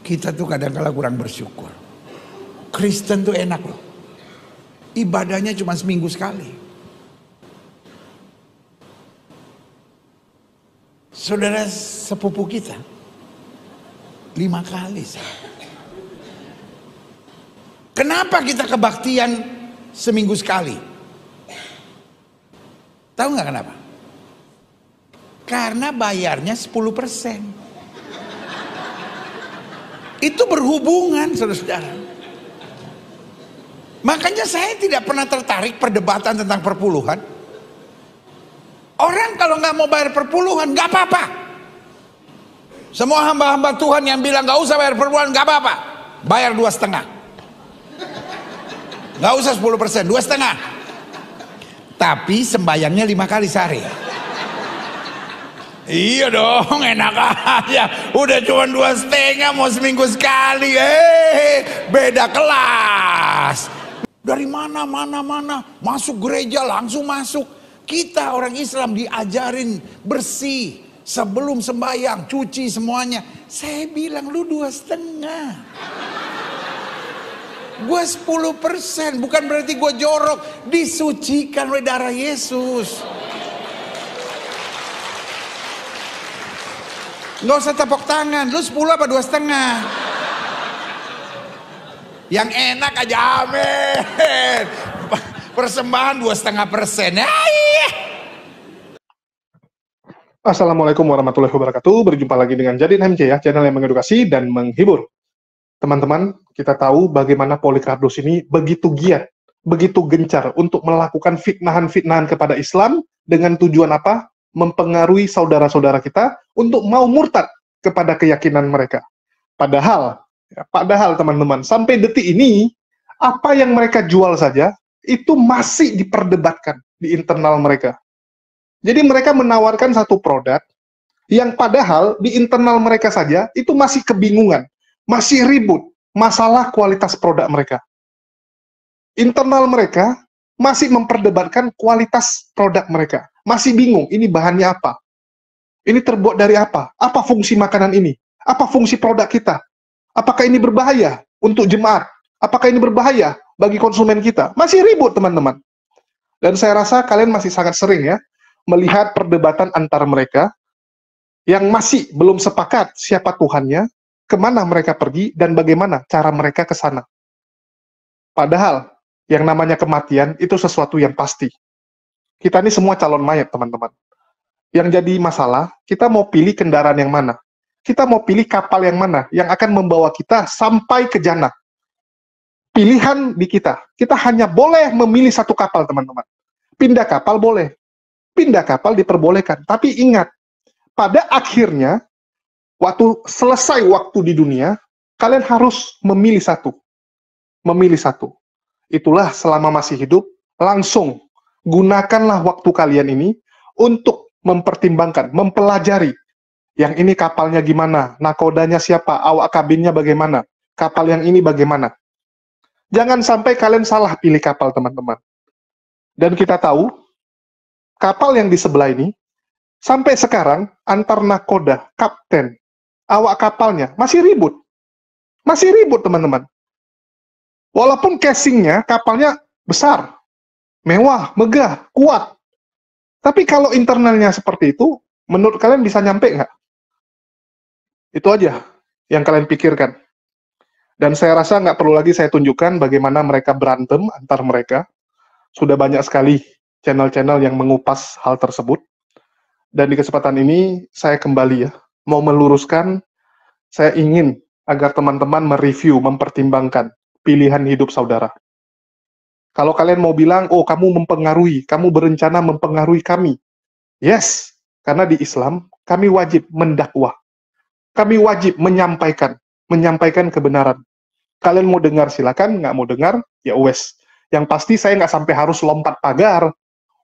Kita tuh kadang-kala kurang bersyukur. Kristen tuh enak loh. Ibadahnya cuma seminggu sekali. Saudara sepupu kita 5 kali. Kenapa kita kebaktian seminggu sekali? Tahu nggak kenapa? Karena bayarnya 10%. Itu berhubungan, saudara-saudara. Makanya saya tidak pernah tertarik perdebatan tentang perpuluhan. Orang kalau nggak mau bayar perpuluhan, nggak apa-apa. Semua hamba-hamba Tuhan yang bilang nggak usah bayar perpuluhan, nggak apa-apa. Bayar 2,5. Nggak usah 10%, 2,5. Tapi sembayangnya 5 kali sehari. Iya dong, enak aja. Udah cuma 2,5 mau seminggu sekali. Beda kelas. Dari mana masuk gereja langsung masuk. Kita orang Islam diajarin bersih sebelum sembahyang, cuci semuanya. Saya bilang lu 2,5. Gue 10%, bukan berarti gue jorok. Disucikan oleh darah Yesus. Nggak usah tepuk tangan, lu 10 apa 2,5? Yang enak aja, amin. Persembahan 2,5%. Assalamualaikum warahmatullahi wabarakatuh. Berjumpa lagi dengan Jadiin MC ya, channel yang mengedukasi dan menghibur. Teman-teman, kita tahu bagaimana Polycarpus ini begitu giat, begitu gencar untuk melakukan fitnahan-fitnahan kepada Islam dengan tujuan apa? Mempengaruhi saudara-saudara kita untuk mau murtad kepada keyakinan mereka. Padahal teman-teman, sampai detik ini, apa yang mereka jual saja, itu masih diperdebatkan di internal mereka. Jadi mereka menawarkan satu produk, yang padahal di internal mereka saja, itu masih kebingungan, masih ribut, masalah kualitas produk mereka. Internal mereka masih memperdebatkan kualitas produk mereka. Masih bingung, ini bahannya apa? Ini terbuat dari apa? Apa fungsi makanan ini? Apa fungsi produk kita? Apakah ini berbahaya untuk jemaat? Apakah ini berbahaya bagi konsumen kita? Masih ribut, teman-teman. Dan saya rasa kalian masih sangat sering ya, melihat perdebatan antara mereka yang masih belum sepakat siapa Tuhannya, kemana mereka pergi, dan bagaimana cara mereka ke sana. Padahal, yang namanya kematian itu sesuatu yang pasti. Kita ini semua calon mayat, teman-teman. Yang jadi masalah, kita mau pilih kendaraan yang mana? Kita mau pilih kapal yang mana yang akan membawa kita sampai ke jannah? Pilihan di kita. Kita hanya boleh memilih satu kapal, teman-teman. Pindah kapal boleh. Pindah kapal diperbolehkan. Tapi ingat, pada akhirnya, waktu selesai waktu di dunia, kalian harus memilih satu. Memilih satu. Itulah selama masih hidup, langsung gunakanlah waktu kalian ini untuk mempertimbangkan, mempelajari. Yang ini kapalnya gimana, nakodanya siapa, awak kabinnya bagaimana, kapal yang ini bagaimana. Jangan sampai kalian salah pilih kapal, teman-teman. Dan kita tahu, kapal yang di sebelah ini, sampai sekarang, antar nakoda, kapten, awak kapalnya, masih ribut. Masih ribut, teman-teman. Walaupun casingnya, kapalnya besar, mewah, megah, kuat. Tapi kalau internalnya seperti itu, menurut kalian bisa nyampe nggak? Itu aja yang kalian pikirkan. Dan saya rasa nggak perlu lagi saya tunjukkan bagaimana mereka berantem antar mereka. Sudah banyak sekali channel-channel yang mengupas hal tersebut. Dan di kesempatan ini, saya kembali ya, mau meluruskan, saya ingin agar teman-teman mereview, mempertimbangkan pilihan hidup saudara. Kalau kalian mau bilang, oh kamu mempengaruhi, kamu berencana mempengaruhi kami. Yes, karena di Islam, kami wajib mendakwah. Kami wajib menyampaikan kebenaran. Kalian mau dengar silakan, nggak mau dengar, ya wes. Yang pasti saya nggak sampai harus lompat pagar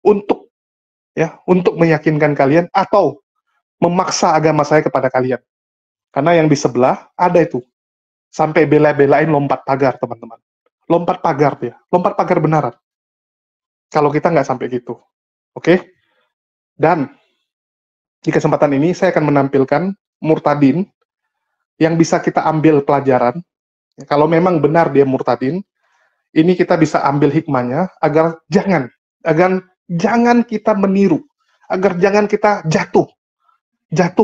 untuk meyakinkan kalian atau memaksa agama saya kepada kalian. Karena yang di sebelah ada itu. Sampai bela-belain lompat pagar, teman-teman. Lompat pagar dia, lompat pagar benaran. Kalau kita nggak sampai gitu, oke? Dan di kesempatan ini saya akan menampilkan murtadin yang bisa kita ambil pelajaran, kalau memang benar dia murtadin, ini kita bisa ambil hikmahnya agar jangan kita meniru, agar jangan kita jatuh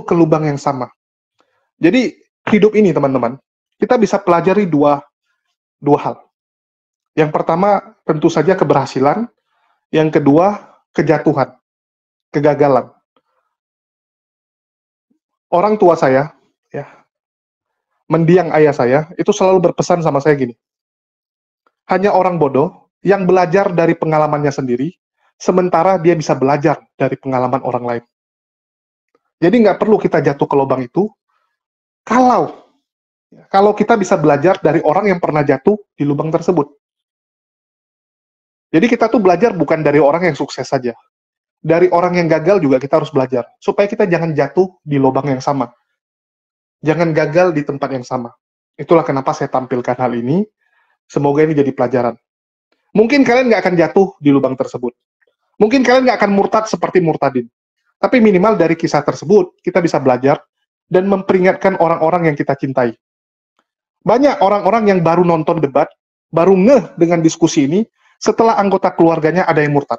ke lubang yang sama. Jadi hidup ini teman-teman, kita bisa pelajari dua hal. Yang pertama tentu saja keberhasilan, yang kedua kejatuhan, kegagalan. Orang tua saya, ya, mendiang ayah saya, itu selalu berpesan sama saya gini, hanya orang bodoh yang belajar dari pengalamannya sendiri, sementara dia bisa belajar dari pengalaman orang lain. Jadi nggak perlu kita jatuh ke lubang itu, kalau kita bisa belajar dari orang yang pernah jatuh di lubang tersebut. Jadi kita tuh belajar bukan dari orang yang sukses saja. Dari orang yang gagal juga kita harus belajar. Supaya kita jangan jatuh di lubang yang sama. Jangan gagal di tempat yang sama. Itulah kenapa saya tampilkan hal ini. Semoga ini jadi pelajaran. Mungkin kalian nggak akan jatuh di lubang tersebut. Mungkin kalian nggak akan murtad seperti murtadin. Tapi minimal dari kisah tersebut, kita bisa belajar dan memperingatkan orang-orang yang kita cintai. Banyak orang-orang yang baru nonton debat, baru ngeh dengan diskusi ini, setelah anggota keluarganya ada yang murtad.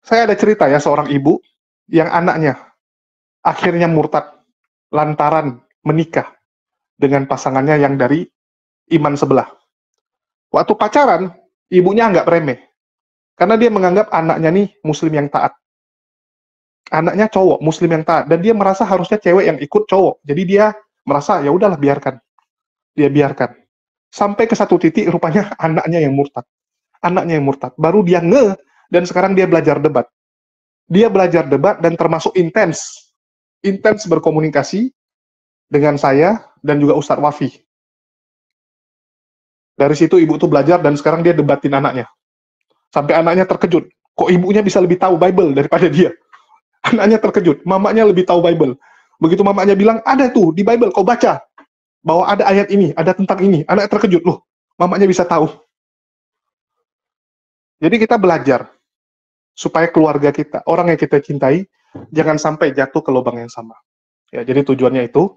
Saya ada cerita ya, seorang ibu yang anaknya akhirnya murtad lantaran menikah dengan pasangannya yang dari iman sebelah. Waktu pacaran, ibunya anggap remeh. Karena dia menganggap anaknya nih muslim yang taat. Anaknya cowok, muslim yang taat. Dan dia merasa harusnya cewek yang ikut cowok. Jadi dia merasa, ya udahlah biarkan. Dia biarkan. Sampai ke satu titik rupanya anaknya yang murtad. Anaknya yang murtad. Baru dia ngeh, dan sekarang dia belajar debat. Dia belajar debat dan termasuk intens berkomunikasi dengan saya dan juga Ustadz Wafi. Dari situ ibu tuh belajar dan sekarang dia debatin anaknya. Sampai anaknya terkejut. Kok ibunya bisa lebih tahu Bible daripada dia? Anaknya terkejut. Mamanya lebih tahu Bible. Begitu mamanya bilang, ada tuh di Bible, kau baca. Bahwa ada ayat ini, ada tentang ini. Anaknya terkejut. Loh, mamanya bisa tahu. Jadi kita belajar. Supaya keluarga kita, orang yang kita cintai, jangan sampai jatuh ke lubang yang sama. Ya, jadi tujuannya itu.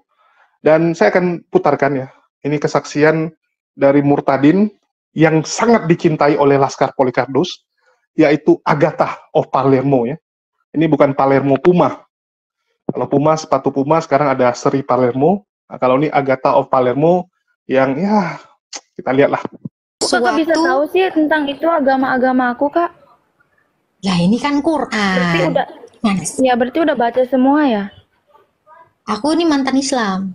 Dan saya akan putarkan ya. Ini kesaksian dari murtadin yang sangat dicintai oleh Laskar Polycardos, yaitu Agatha of Palermo ya. Ini bukan Palermo Puma. Kalau Puma, sepatu Puma, sekarang ada seri Palermo. Nah, kalau ini Agatha of Palermo yang ya kita lihatlah. Kakak bisa tahu sih tentang itu agama-agama aku, Kak? Lah ini kan Berarti Quran. udah, Mana? ya berarti udah baca semua ya? Aku ini mantan Islam.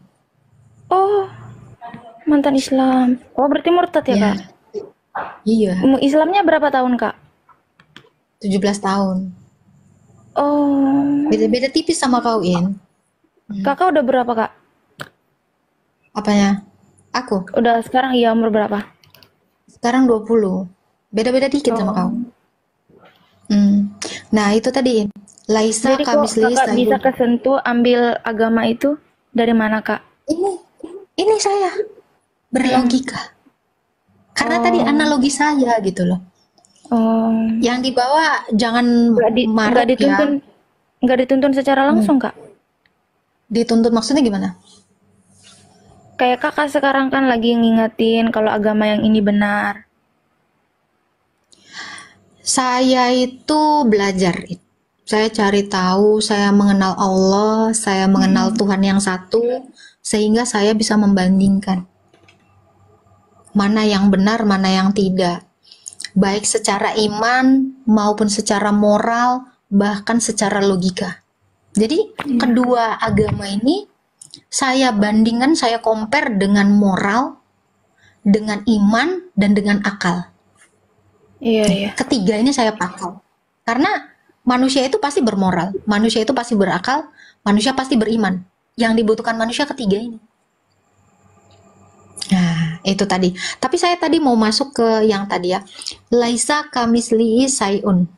Oh, mantan Islam. Oh, berarti murtad ya, Ya, Kak? iya, Islamnya berapa tahun, Kak? 17 tahun. Oh, Beda-beda tipis sama kau, In. Kakak udah berapa, Kak? Apanya? Aku Udah sekarang iya umur berapa? sekarang 20. Beda-beda dikit sama kau. Nah, itu tadi, In. Laisa Jadi kok kamislihi kakak bisa syai'un. kesentuh ambil agama itu dari mana, Kak? Ini saya berlogika. Karena tadi analogi saya gitu loh. Oh, Yang dibawa jangan nggak marah dituntun, ya. nggak dituntun secara langsung, Kak? Dituntut maksudnya gimana? Kayak kakak sekarang kan lagi ngingetin kalau agama yang ini benar. Saya itu belajar. Saya cari tahu, saya mengenal Allah, saya mengenal Tuhan yang satu, sehingga saya bisa membandingkan mana yang benar, mana yang tidak. Baik secara iman maupun secara moral, bahkan secara logika. Jadi kedua agama ini saya bandingkan, saya compare dengan moral, dengan iman, dan dengan akal. Iya, iya. Ketiga ini saya pakai. Karena manusia itu pasti bermoral, manusia itu pasti berakal, manusia pasti beriman. Yang dibutuhkan manusia ketiga ini. Nah, itu tadi. Tapi saya tadi mau masuk ke yang tadi ya. Laisa kamislihi syai'un.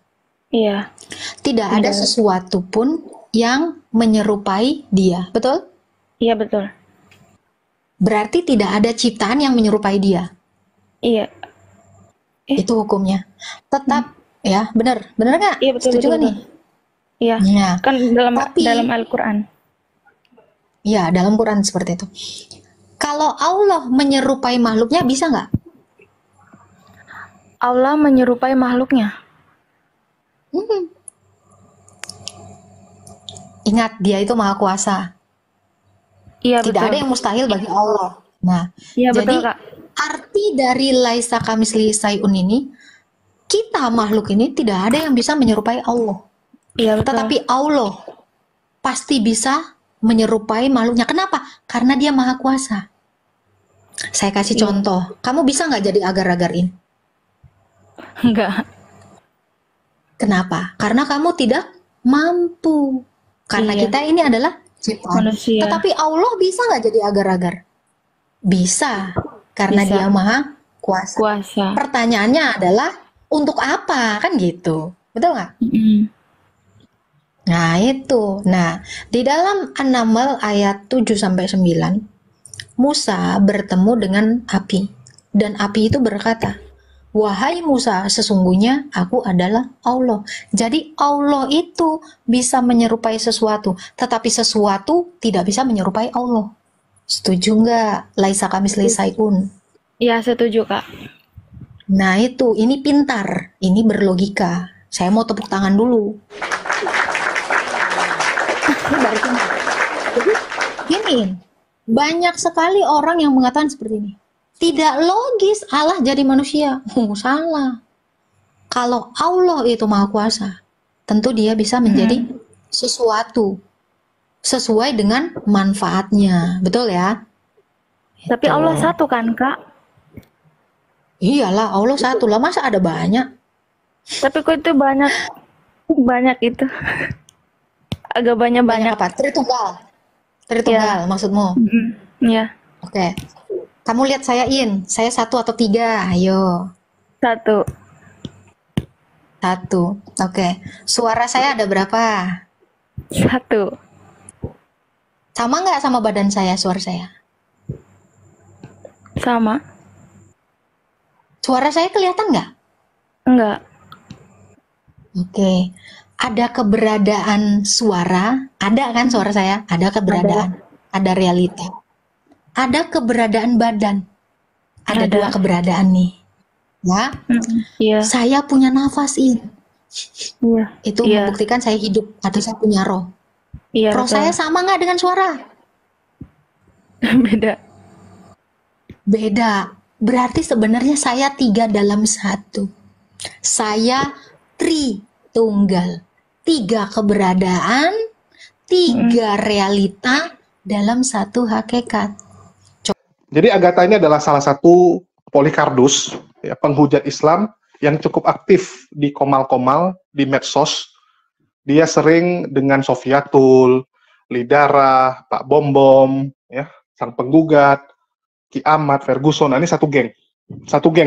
Iya. Tidak ada sesuatu pun yang menyerupai dia. Betul? Iya, betul. Berarti tidak ada ciptaan yang menyerupai dia. Iya. Itu hukumnya. Tetap ya, benar. Benar nggak? Iya, betul, Setuju betul, nggak nih? Iya. Nah, Kan dalam tapi dalam Al-Qur'an. Ya, dalam Quran seperti itu. Kalau Allah menyerupai makhluknya bisa nggak? Allah menyerupai makhluknya. Hmm. Ingat, dia itu maha kuasa. Iya Tidak betul. ada yang mustahil bagi Allah. Nah, Iya jadi betul Kak. arti dari laisa kamislihi syai'un ini, kita makhluk ini tidak ada yang bisa menyerupai Allah. Iya betul. Tetapi Allah pasti bisa menyerupai makhluknya. Kenapa? Karena dia maha kuasa. Saya kasih Iya. contoh. Kamu bisa nggak jadi agar-agar ini? Enggak. Kenapa? Karena kamu tidak mampu. Karena Iya. kita ini adalah ciptaan. Manusia. Tetapi Allah bisa nggak jadi agar-agar? Bisa. Karena Bisa. dia maha kuasa. Kuasa. Pertanyaannya adalah, untuk apa? Kan gitu. Betul nggak? Mm-mm. Nah, itu. Nah, di dalam An-Naml ayat 7-9, Musa bertemu dengan api. Dan api itu berkata, "Wahai Musa, sesungguhnya aku adalah Allah." Jadi Allah itu bisa menyerupai sesuatu, tetapi sesuatu tidak bisa menyerupai Allah. Setuju nggak? Laisa kamislihi syai'un. Iya setuju Kak. Nah itu, ini pintar, ini berlogika. Saya mau tepuk tangan dulu. Ini baru pintar. Jadi gini, banyak sekali orang yang mengatakan seperti ini. Tidak logis Allah jadi manusia. Salah. Kalau Allah itu maha kuasa, tentu dia bisa menjadi sesuatu sesuai dengan manfaatnya. Betul ya? Tapi Allah satu kan Kak? Iyalah, Allah satu lah. Masa ada banyak? Tapi kok itu banyak itu. Agak Banyak banyak. apa? Tritunggal. Tritunggal maksudmu? Iya. Oke. Kamu lihat saya saya 1 atau 3? Ayo. 1. 1. Oke. Suara saya ada berapa? 1. Sama nggak sama badan saya, suara saya? Sama. Suara saya kelihatan nggak? Enggak. Oke. Ada keberadaan suara? Ada kan suara saya? Ada keberadaan. Ada realita. Ada keberadaan badan. Ada Ada. 2 keberadaan nih. Ya. Iya. Saya punya nafas ini. Iya. Itu Iya. membuktikan saya hidup atau saya punya roh. Iya Roh betul. saya sama nggak dengan suara? Beda. Beda. Berarti sebenarnya saya 3 dalam 1. Saya tritunggal. 3 keberadaan, 3 realita dalam 1 hakikat. Jadi Agatha ini adalah salah satu Polycardus, ya, penghujat Islam yang cukup aktif di komal-komal, di medsos. Dia sering dengan Sofiatul, Lidara, Pak Bom, ya, sang penggugat, Ki Ahmad, Ferguson. Nah, ini satu geng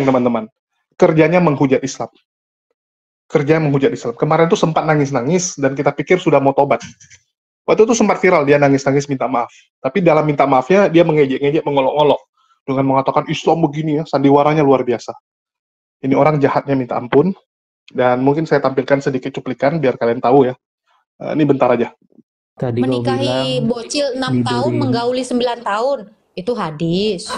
teman-teman. Kerjanya menghujat Islam. Kerjanya menghujat Islam. Kemarin tuh sempat nangis-nangis dan kita pikir sudah mau tobat. Waktu itu sempat viral dia nangis-nangis minta maaf. Tapi dalam minta maafnya dia mengejek-ngejek, mengolok-olok dengan mengatakan Islam begini ya, sandiwaranya luar biasa. Ini orang jahatnya minta ampun. Dan mungkin saya tampilkan sedikit cuplikan biar kalian tahu ya. Ini bentar aja. Tadi kau Menikahi bilang bocil 6 tahun, diberi- menggauli 9 tahun. Itu hadis.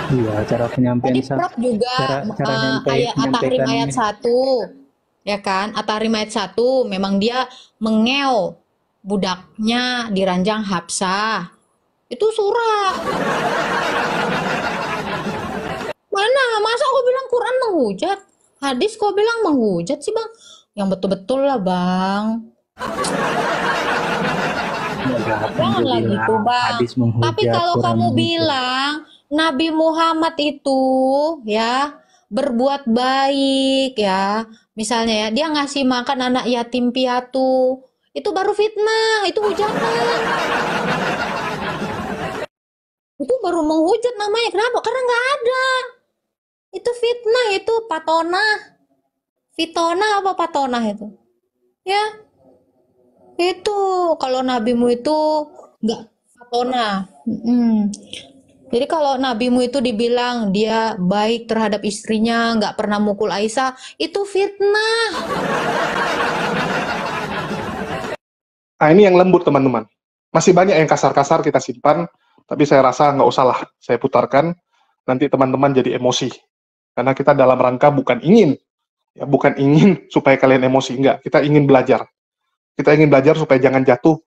iya cara penyampaian Tadi Prof juga cara ayat At-Tahrim menyampaikannya. ayat 1. Ya kan? At-Tahrim ayat 1 memang dia mengeo budaknya di ranjang Hafsah. Itu surah. Mana? Masa kau bilang Quran menghujat? Hadis kau bilang menghujat sih, Bang? Yang betul-betul lah, Bang. Janganlah gitu, Bang. Hadis menghujat, Tapi kalau Quran kamu menghujat. bilang Nabi Muhammad itu ya berbuat baik ya, misalnya ya dia ngasih makan anak yatim piatu, itu baru fitnah, itu hujatan. Itu baru menghujat namanya. Kenapa? Karena nggak ada. Itu fitnah, itu patonah. Fitnah apa patonah itu? Ya, itu kalau nabimu itu nggak patonah. Jadi kalau nabimu itu dibilang dia baik terhadap istrinya, nggak pernah mukul Aisyah, itu fitnah. Nah, ini yang lembut teman-teman. Masih banyak yang kasar-kasar kita simpan, tapi saya rasa nggak usah lah saya putarkan, nanti teman-teman jadi emosi. Karena kita dalam rangka bukan ingin supaya kalian emosi, enggak. Kita ingin belajar. Kita ingin belajar supaya jangan jatuh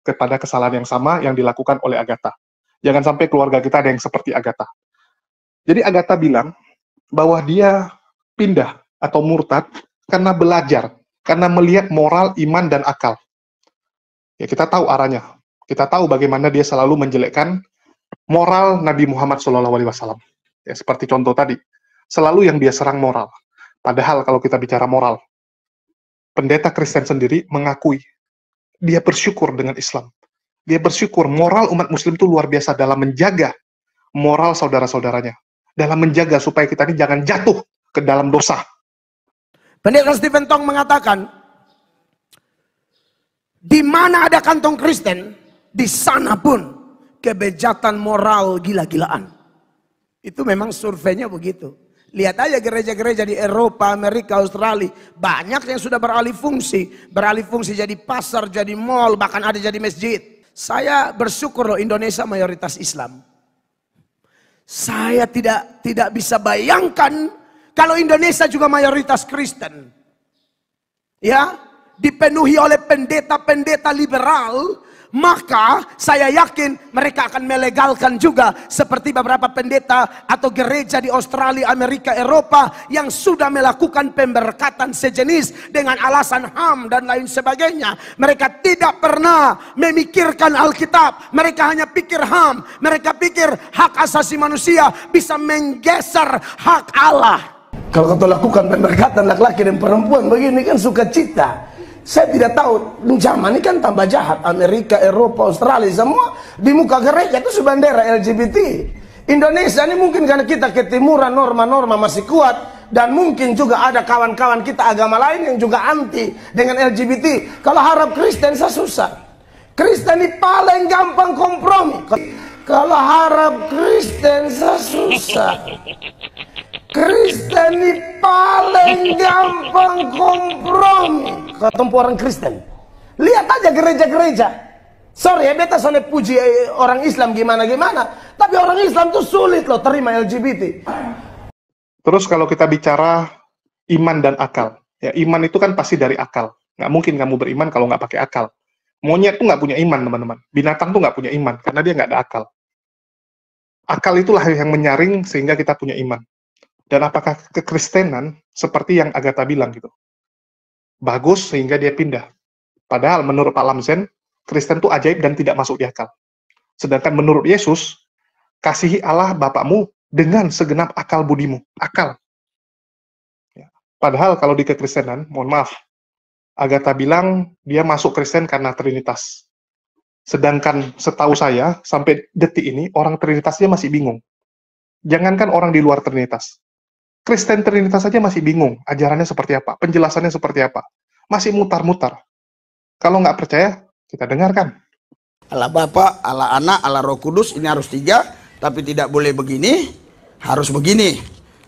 kepada kesalahan yang sama yang dilakukan oleh Agatha. Jangan sampai keluarga kita ada yang seperti Agatha. Jadi Agatha bilang bahwa dia pindah atau murtad karena belajar, karena melihat moral, iman, dan akal. Ya, kita tahu arahnya. Kita tahu bagaimana dia selalu menjelekkan moral Nabi Muhammad SAW. Ya, seperti contoh tadi, selalu yang dia serang moral. Padahal kalau kita bicara moral, pendeta Kristen sendiri mengakui dia bersyukur dengan Islam. Dia bersyukur moral umat Muslim itu luar biasa dalam menjaga moral saudara-saudaranya, dalam menjaga supaya kita ini jangan jatuh ke dalam dosa. Pendeta Stephen Tong mengatakan, di mana ada kantong Kristen, di sana pun kebejatan moral gila-gilaan. Itu memang surveinya begitu. Lihat aja gereja-gereja di Eropa, Amerika, Australia. Banyak yang sudah beralih fungsi. Beralih fungsi jadi pasar, jadi mall, bahkan ada jadi masjid. Saya bersyukur loh Indonesia mayoritas Islam. Saya tidak bisa bayangkan kalau Indonesia juga mayoritas Kristen. Ya, dipenuhi oleh pendeta-pendeta liberal, maka saya yakin mereka akan melegalkan juga seperti beberapa pendeta atau gereja di Australia, Amerika, Eropa yang sudah melakukan pemberkatan sejenis dengan alasan HAM dan lain sebagainya. Mereka tidak pernah memikirkan Alkitab, mereka hanya pikir HAM, mereka pikir hak asasi manusia bisa menggeser hak Allah. Kalau kau lakukan pemberkatan laki-laki dan perempuan begini kan sukacita. Saya tidak tahu, zaman ini kan tambah jahat. Amerika, Eropa, Australia, semua di muka gereja itu bendera LGBT. Indonesia ini mungkin karena kita ketimuran, norma-norma masih kuat. Dan mungkin juga ada kawan-kawan kita agama lain yang juga anti dengan LGBT. Kalau harap Kristen saya susah. Kristen ini paling gampang kompromi. Kalau harap Kristen saya susah. Kristen ini paling gampang kompromi. Ketemu orang Kristen, lihat aja gereja-gereja. Sorry ya, beta soalnya puji orang Islam gimana-gimana, tapi orang Islam tuh sulit loh terima LGBT. Terus kalau kita bicara iman dan akal, ya iman itu kan pasti dari akal. Nggak mungkin kamu beriman kalau nggak pakai akal. Monyet tuh nggak punya iman, teman-teman. Binatang tuh nggak punya iman karena dia nggak ada akal. Akal itulah yang menyaring sehingga kita punya iman. Dan apakah kekristenan seperti yang Agatha bilang gitu? Bagus sehingga dia pindah. Padahal menurut Pak Lamzen, Kristen itu ajaib dan tidak masuk di akal. Sedangkan menurut Yesus, kasihi Allah Bapakmu dengan segenap akal budimu. Akal. Ya. Padahal kalau di kekristenan, mohon maaf, Agatha bilang dia masuk Kristen karena Trinitas. Sedangkan setahu saya, sampai detik ini, orang Trinitasnya masih bingung. Jangankan orang di luar Trinitas. Kristen Trinitas saja masih bingung, ajarannya seperti apa, penjelasannya seperti apa. Masih mutar-mutar. Kalau nggak percaya, kita dengarkan. Allah Bapa, Allah Anak, Allah Roh Kudus, ini harus 3, tapi tidak boleh begini, harus begini,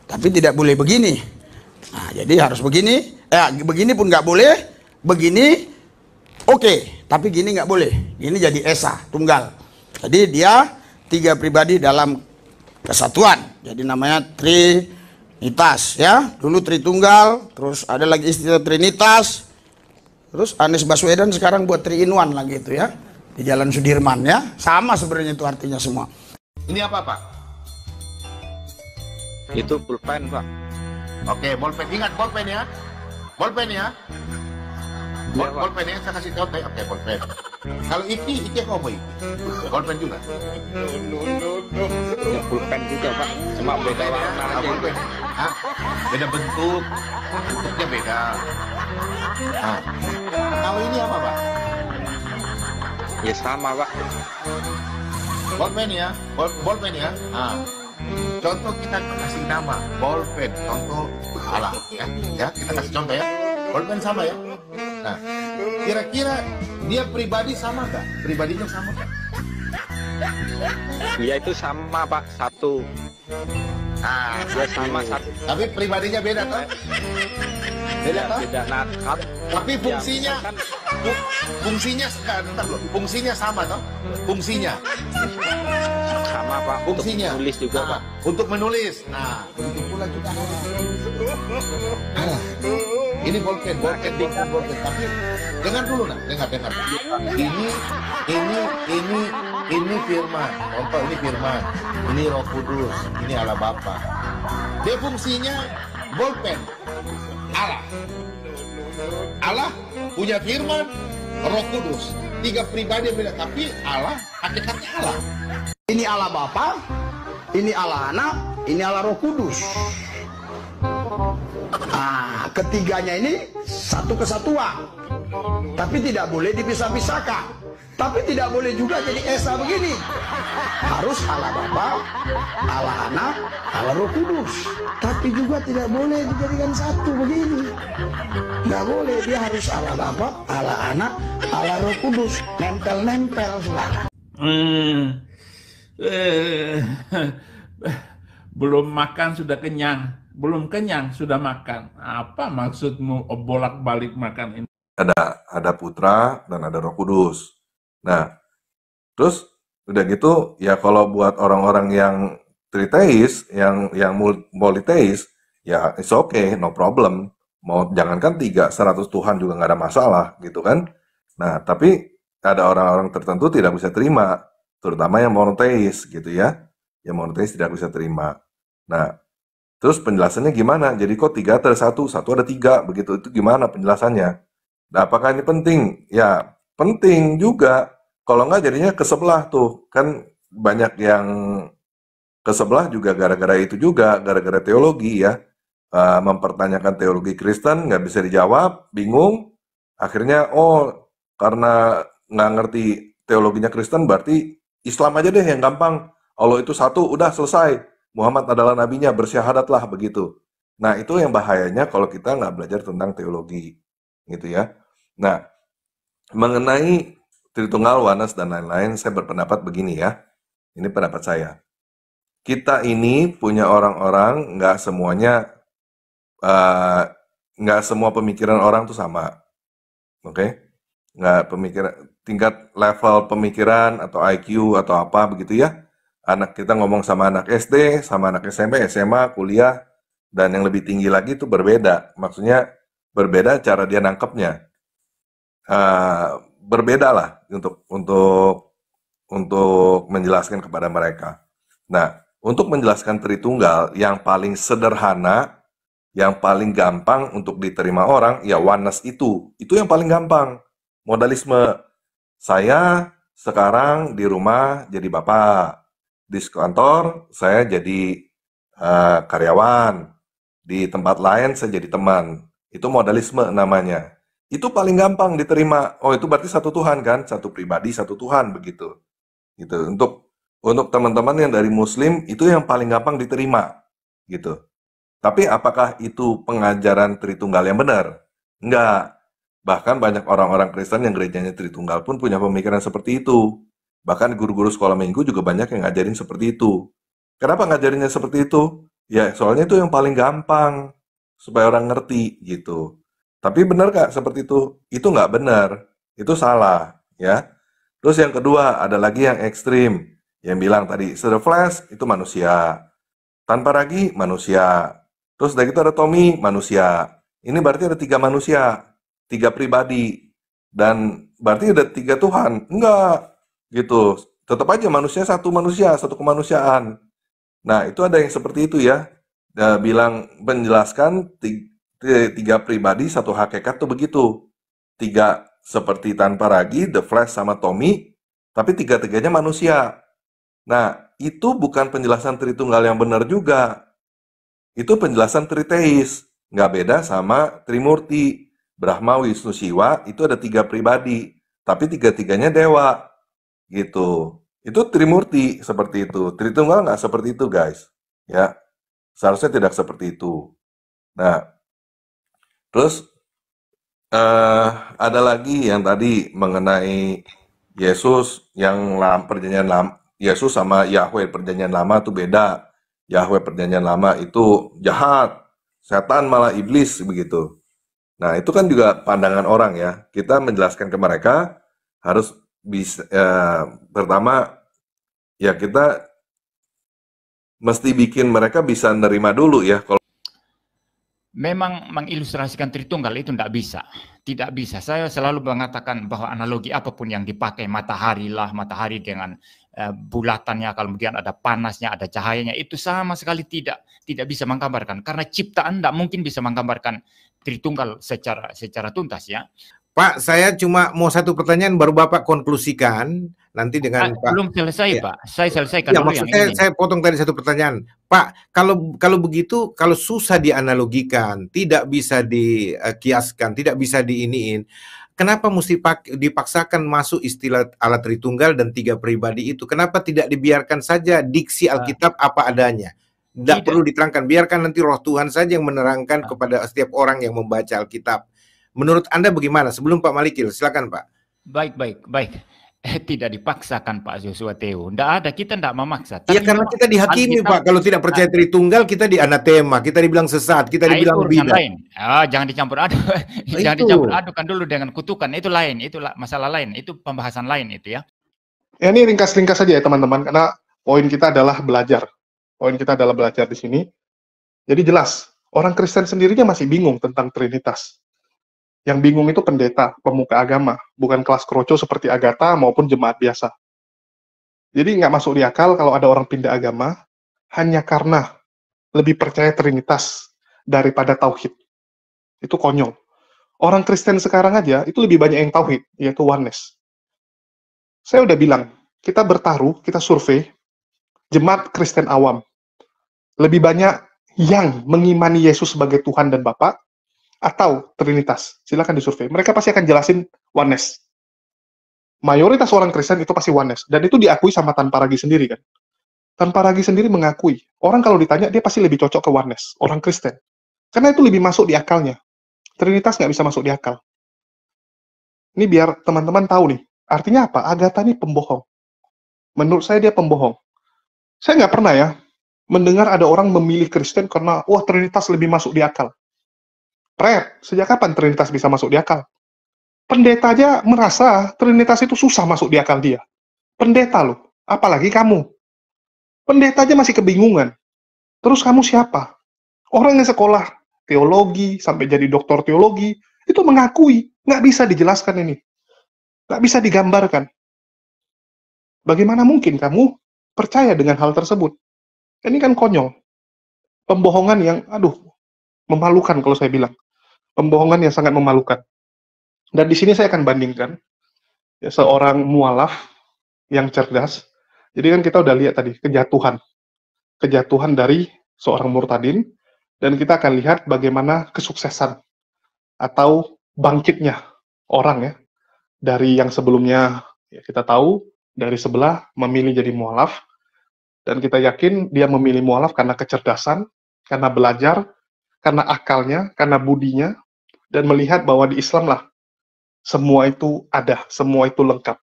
tapi tidak boleh begini. Nah, jadi harus begini, begini pun nggak boleh, begini, oke, tapi gini nggak boleh. Ini jadi Esa, tunggal. Jadi dia 3 pribadi dalam kesatuan. Jadi namanya Trinitas ya. Dulu Tritunggal, terus ada lagi istilah Trinitas. Terus Anies Baswedan sekarang buat 3-in-1 lagi itu ya. Di Jalan Sudirman ya. Sama sebenarnya itu artinya semua. Ini apa, Pak? Itu pulpen, Pak. Oke, bolpen. Ingat bolpen ya. Bolpen ya. Bolpen ya, saya kasih tahu. Oke, bolpen. Kalau iki apa boy? Bolpen juga. Ya pulpen juga, Pak. Cuma beda warna aja. Bolpen. Hah? Beda bentuk. Bentuknya beda. Nah. Kalau ini apa, Pak? Ya sama, Pak. Bolpen ya. Bolpen ya. Nah. Contoh kita kasih nama bolpen. Contoh alam ya. Ya, kita kasih contoh ya. Bolpen sama ya. Nah, kira-kira dia pribadi sama nggak? Pribadinya sama nggak? Iya itu sama, Pak. Satu. Ah, Ya sama satu. tapi pribadinya beda toh? Beda toh? Beda. Nah, Tapi fungsinya kan fungsinya bentar loh. Fungsinya sama toh? Fungsinya. sama Pak. Untuk Fungsinya. nulis juga Nah, Pak. untuk menulis. Nah, begitu pula juga. Ah, ini bolpen. Tapi dengar dulu nah, dengar. Ini firman. Contoh ini firman. Ini Roh Kudus. Ini Allah Bapa. Dia fungsinya bolpen. Allah punya firman, Roh Kudus. 3 pribadi yang beda, tapi Allah hakikatnya Allah. Ini Allah Bapa, ini Allah Anak, ini Allah Roh Kudus. Nah, ketiganya ini satu kesatuan. Tapi tidak boleh dipisah-pisahkan. Tapi tidak boleh juga jadi esa begini. Harus Allah Bapa, Allah Anak, Allah Roh Kudus. Tapi juga tidak boleh dijadikan satu begini. Nggak boleh, dia harus Allah Bapa, Allah Anak, Allah Roh Kudus. Nempel-nempel, saudara. Belum makan sudah kenyang, belum kenyang sudah makan. Apa maksudmu bolak-balik makan ini? Ada Putra dan ada Roh Kudus. Nah, terus udah gitu ya kalau buat orang-orang yang triteis, yang politeis, ya it's okay, no problem. Mau jangankan 100 Tuhan juga nggak ada masalah gitu kan. Nah, tapi ada orang-orang tertentu tidak bisa terima, terutama yang monoteis gitu ya. Yang monoteis tidak bisa terima. Nah, terus penjelasannya gimana? Jadi kok 3 ada 1, 1 ada 3 begitu, itu gimana penjelasannya? Nah, apakah ini penting? Ya, penting juga. Kalau nggak jadinya ke sebelah tuh. Kan banyak yang ke sebelah juga gara-gara itu juga, gara-gara teologi ya. Mempertanyakan teologi Kristen, nggak bisa dijawab, bingung. Akhirnya, karena nggak ngerti teologinya Kristen, berarti Islam aja deh yang gampang. Allah itu satu, udah selesai. Muhammad adalah nabinya, bersyahadatlah begitu. Nah, itu yang bahayanya kalau kita nggak belajar tentang teologi. Gitu ya. Nah, mengenai Tritunggal, Oneness, dan lain-lain, saya berpendapat begini ya. Ini pendapat saya. Kita ini punya orang-orang, nggak semua pemikiran orang tuh sama. Oke? Nggak pemikiran, tingkat level pemikiran atau IQ atau apa begitu ya. Anak kita ngomong sama anak SD, sama anak SMP, SMA, kuliah, dan yang lebih tinggi lagi itu berbeda. Maksudnya berbeda cara dia nangkepnya. Berbeda lah untuk menjelaskan kepada mereka. Nah, untuk menjelaskan Tritunggal yang paling sederhana, yang paling gampang untuk diterima orang, ya oneness itu yang paling gampang. Modalisme, saya sekarang di rumah jadi bapak, di kantor saya jadi karyawan, di tempat lain saya jadi teman. Itu modalisme namanya. Itu paling gampang diterima. Oh, itu berarti satu Tuhan kan? Satu pribadi, satu Tuhan begitu. Gitu. Untuk teman-teman yang dari Muslim itu yang paling gampang diterima. Gitu. Tapi apakah itu pengajaran Tritunggal yang benar? Enggak. Bahkan banyak orang-orang Kristen yang gerejanya Tritunggal pun punya pemikiran seperti itu. Bahkan guru-guru sekolah minggu juga banyak yang ngajarin seperti itu. Kenapa ngajarinnya seperti itu? Ya, soalnya itu yang paling gampang supaya orang ngerti gitu. Tapi benar gak seperti itu? Itu nggak benar. Itu salah. Ya. Terus yang kedua, ada lagi yang ekstrim. Yang bilang tadi, the flesh itu manusia. Tanpa ragi, manusia. Terus dari itu ada Tommy, manusia. Ini berarti ada 3 manusia. 3 pribadi. Dan berarti ada 3 Tuhan. Enggak. Gitu. Tetap aja manusia satu manusia, satu kemanusiaan. Nah, itu ada yang seperti itu ya. Bilang menjelaskan 3 pribadi, satu hakikat tuh begitu. 3 seperti tanpa ragi, the flesh sama Tommy, tapi 3-3-nya manusia. Nah, itu bukan penjelasan Tritunggal yang benar juga. Itu penjelasan triteis. Nggak beda sama Trimurti. Brahma, Wisnu, Siwa, itu ada 3 pribadi. Tapi 3-3-nya dewa. Gitu. Itu Trimurti seperti itu. Tritunggal nggak seperti itu, guys. Ya. Seharusnya tidak seperti itu. Nah, terus ada lagi yang tadi mengenai Yesus yang perjanjian lama, Yesus sama Yahweh perjanjian lama itu beda. Yahweh perjanjian lama itu jahat, setan malah iblis begitu. Nah, itu kan juga pandangan orang ya. Kita menjelaskan ke mereka harus bisa pertama ya kita mesti bikin mereka bisa nerima dulu ya. Kalau memang mengilustrasikan Tritunggal itu tidak bisa. Tidak bisa. Saya selalu mengatakan bahwa analogi apapun yang dipakai, matahari matahari dengan bulatannya, kemudian ada panasnya, ada cahayanya, itu sama sekali tidak bisa menggambarkan. Karena ciptaan tidak mungkin bisa menggambarkan Tritunggal secara tuntas ya. Pak, saya cuma mau satu pertanyaan baru Bapak konklusikan nanti dengan Pak. Belum selesai, Pak. Saya selesaikan Ya, dulu yang ini. saya potong tadi satu pertanyaan. Pak, kalau begitu, kalau susah dianalogikan, tidak bisa dikiaskan, tidak bisa diiniin, kenapa mesti dipaksakan masuk istilah alat Tritunggal dan 3 pribadi itu? Kenapa tidak dibiarkan saja diksi Alkitab apa adanya? Tidak perlu diterangkan, biarkan nanti Roh Tuhan saja yang menerangkan kepada setiap orang yang membaca Alkitab. Menurut Anda bagaimana? Sebelum Pak Malikil, silakan Pak. Baik. Tidak dipaksakan Pak Joshua Teo. Tidak ada, kita tidak memaksa. Ya karena kita dihakimi Pak. Kalau tidak percaya Tritunggal, kita dianatema, kita dibilang sesat, kita dibilang bidah. Lain. Jangan dicampur aduk. Jangan dicampur adukan dulu dengan kutukan. Itu lain, itu masalah lain, itu pembahasan lain itu ya. Ya ini ringkas-ringkas saja ya teman-teman, karena poin kita adalah belajar. Poin kita adalah belajar di sini. Jadi jelas, orang Kristen sendirinya masih bingung tentang Trinitas. Yang bingung itu pendeta, pemuka agama, bukan kelas kroco seperti Agatha maupun jemaat biasa. Jadi nggak masuk di akal kalau ada orang pindah agama hanya karena lebih percaya Trinitas daripada Tauhid. Itu konyol. Orang Kristen sekarang aja itu lebih banyak yang Tauhid, yaitu oneness. Saya udah bilang, kita bertaruh, kita survei, jemaat Kristen awam. Lebih banyak yang mengimani Yesus sebagai Tuhan dan Bapa atau Trinitas. Silakan disurvei. Mereka pasti akan jelasin oneness. Mayoritas orang Kristen itu pasti oneness. Dan itu diakui sama Tan Paragi sendiri kan. Tan Paragi sendiri mengakui. Orang kalau ditanya, dia pasti lebih cocok ke oneness. Orang Kristen. Karena itu lebih masuk di akalnya. Trinitas nggak bisa masuk di akal. Ini biar teman-teman tahu nih. Artinya apa? Agatha ini pembohong. Menurut saya dia pembohong. Saya nggak pernah ya mendengar ada orang memilih Kristen karena, wah Trinitas lebih masuk di akal. Pret, sejak kapan Trinitas bisa masuk di akal? Pendeta aja merasa Trinitas itu susah masuk di akal dia. Pendeta loh, apalagi kamu. Pendeta aja masih kebingungan. Terus kamu siapa? Orang yang sekolah teologi, sampai jadi doktor teologi, itu mengakui, nggak bisa dijelaskan ini. Nggak bisa digambarkan. Bagaimana mungkin kamu percaya dengan hal tersebut? Ini kan konyol. Pembohongan yang, memalukan kalau saya bilang. Pembohongan yang sangat memalukan. Dan di sini saya akan bandingkan ya, seorang mualaf yang cerdas. Jadi kan kita udah lihat tadi kejatuhan dari seorang murtadin, dan kita akan lihat bagaimana kesuksesan atau bangkitnya orang ya dari yang sebelumnya ya, kita tahu dari sebelah memilih jadi mualaf, dan kita yakin dia memilih mualaf karena kecerdasan, karena belajar, karena akalnya, karena budinya, dan melihat bahwa di Islam lah semua itu ada, semua itu lengkap.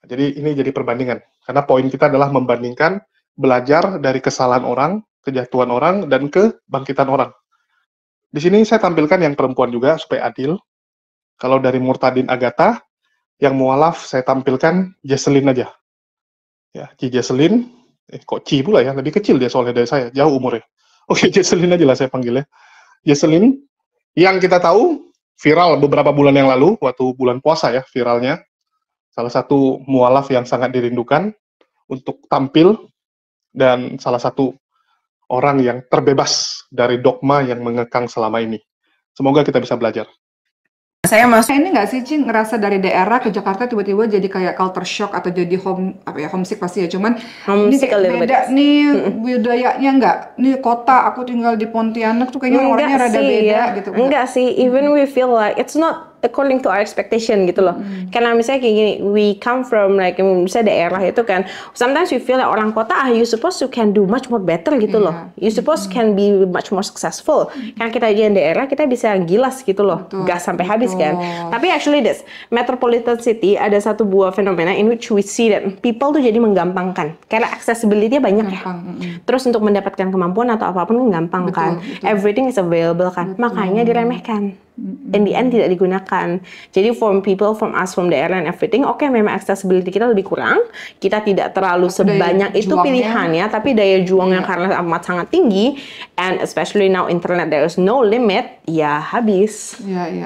Jadi ini jadi perbandingan. Karena poin kita adalah membandingkan belajar dari kesalahan orang, kejatuhan orang, dan kebangkitan orang. Di sini saya tampilkan yang perempuan juga supaya adil. Kalau dari Murtadin Agatha, yang mualaf saya tampilkan Jesselyn aja. Ya, Ci Jesselyn, kok Ci pula ya, lebih kecil dia soalnya dari saya, jauh umurnya. Oke, Jesselyn aja lah saya panggilnya. Jesselyn, yang kita tahu viral beberapa bulan yang lalu, waktu bulan puasa ya, viralnya. Salah satu mualaf yang sangat dirindukan untuk tampil, dan salah satu orang yang terbebas dari dogma yang mengekang selama ini. Semoga kita bisa belajar. Saya masuk ini nggak sih, Cing, ngerasa dari daerah ke Jakarta tiba-tiba jadi kayak culture shock atau jadi homesick pasti ya, cuman ini beda nih budayanya nggak, nih kota aku tinggal di Pontianak tuh kayaknya orangnya rada beda ya. gitu. Enggak sih, even we feel like it's not according to our expectation gitu loh. Karena misalnya kayak gini, we come from like misalnya daerah itu kan, sometimes we feel like orang kota you supposed to can do much more better gitu loh. You supposed can be much more successful. Karena kita di daerah kita bisa gilas gitu loh, gas sampai habis kan. Tapi actually this metropolitan city ada satu buah fenomena in which we see that people tuh jadi menggampangkan. Karena accessibility-nya banyak ya. Terus untuk mendapatkan kemampuan atau apapun gampang kan. Everything is available kan. Makanya diremehkan. In the end tidak digunakan. Jadi from people from us from daerah and everything, oke, memang accessibility kita lebih kurang, kita tidak terlalu sebanyak itu pilihannya, tapi daya juangnya karena amat sangat tinggi, and especially now internet there is no limit, ya habis.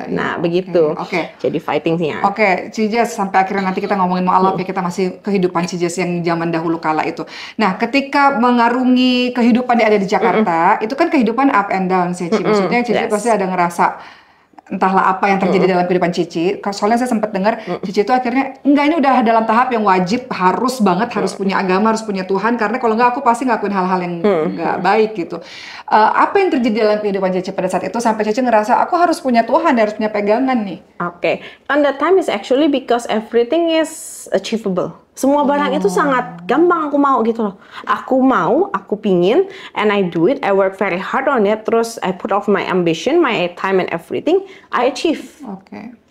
Nah begitu. Jadi fightingnya. Cijes, sampai akhirnya nanti kita ngomongin mualaf ya, kita masih kehidupan Cijes yang zaman dahulu kala itu. Nah ketika mengarungi kehidupan yang ada di Jakarta, itu kan kehidupan up and down sih, Ci. Maksudnya Cici pasti ada ngerasa entahlah apa yang terjadi dalam kehidupan Cici. Soalnya saya sempat dengar Cici itu akhirnya enggak, ini udah dalam tahap yang wajib harus banget harus punya agama, harus punya Tuhan, karena kalau enggak aku pasti ngelakuin hal-hal yang enggak baik gitu. Apa yang terjadi dalam kehidupan Cici pada saat itu sampai Cici ngerasa aku harus punya Tuhan, harus punya pegangan nih? On that time is actually because everything is achievable. Semua barang itu sangat gampang aku mau gitu loh. Aku mau, aku pingin, and I do it. I work very hard on it. Terus I put off my ambition, my time and everything. I achieve.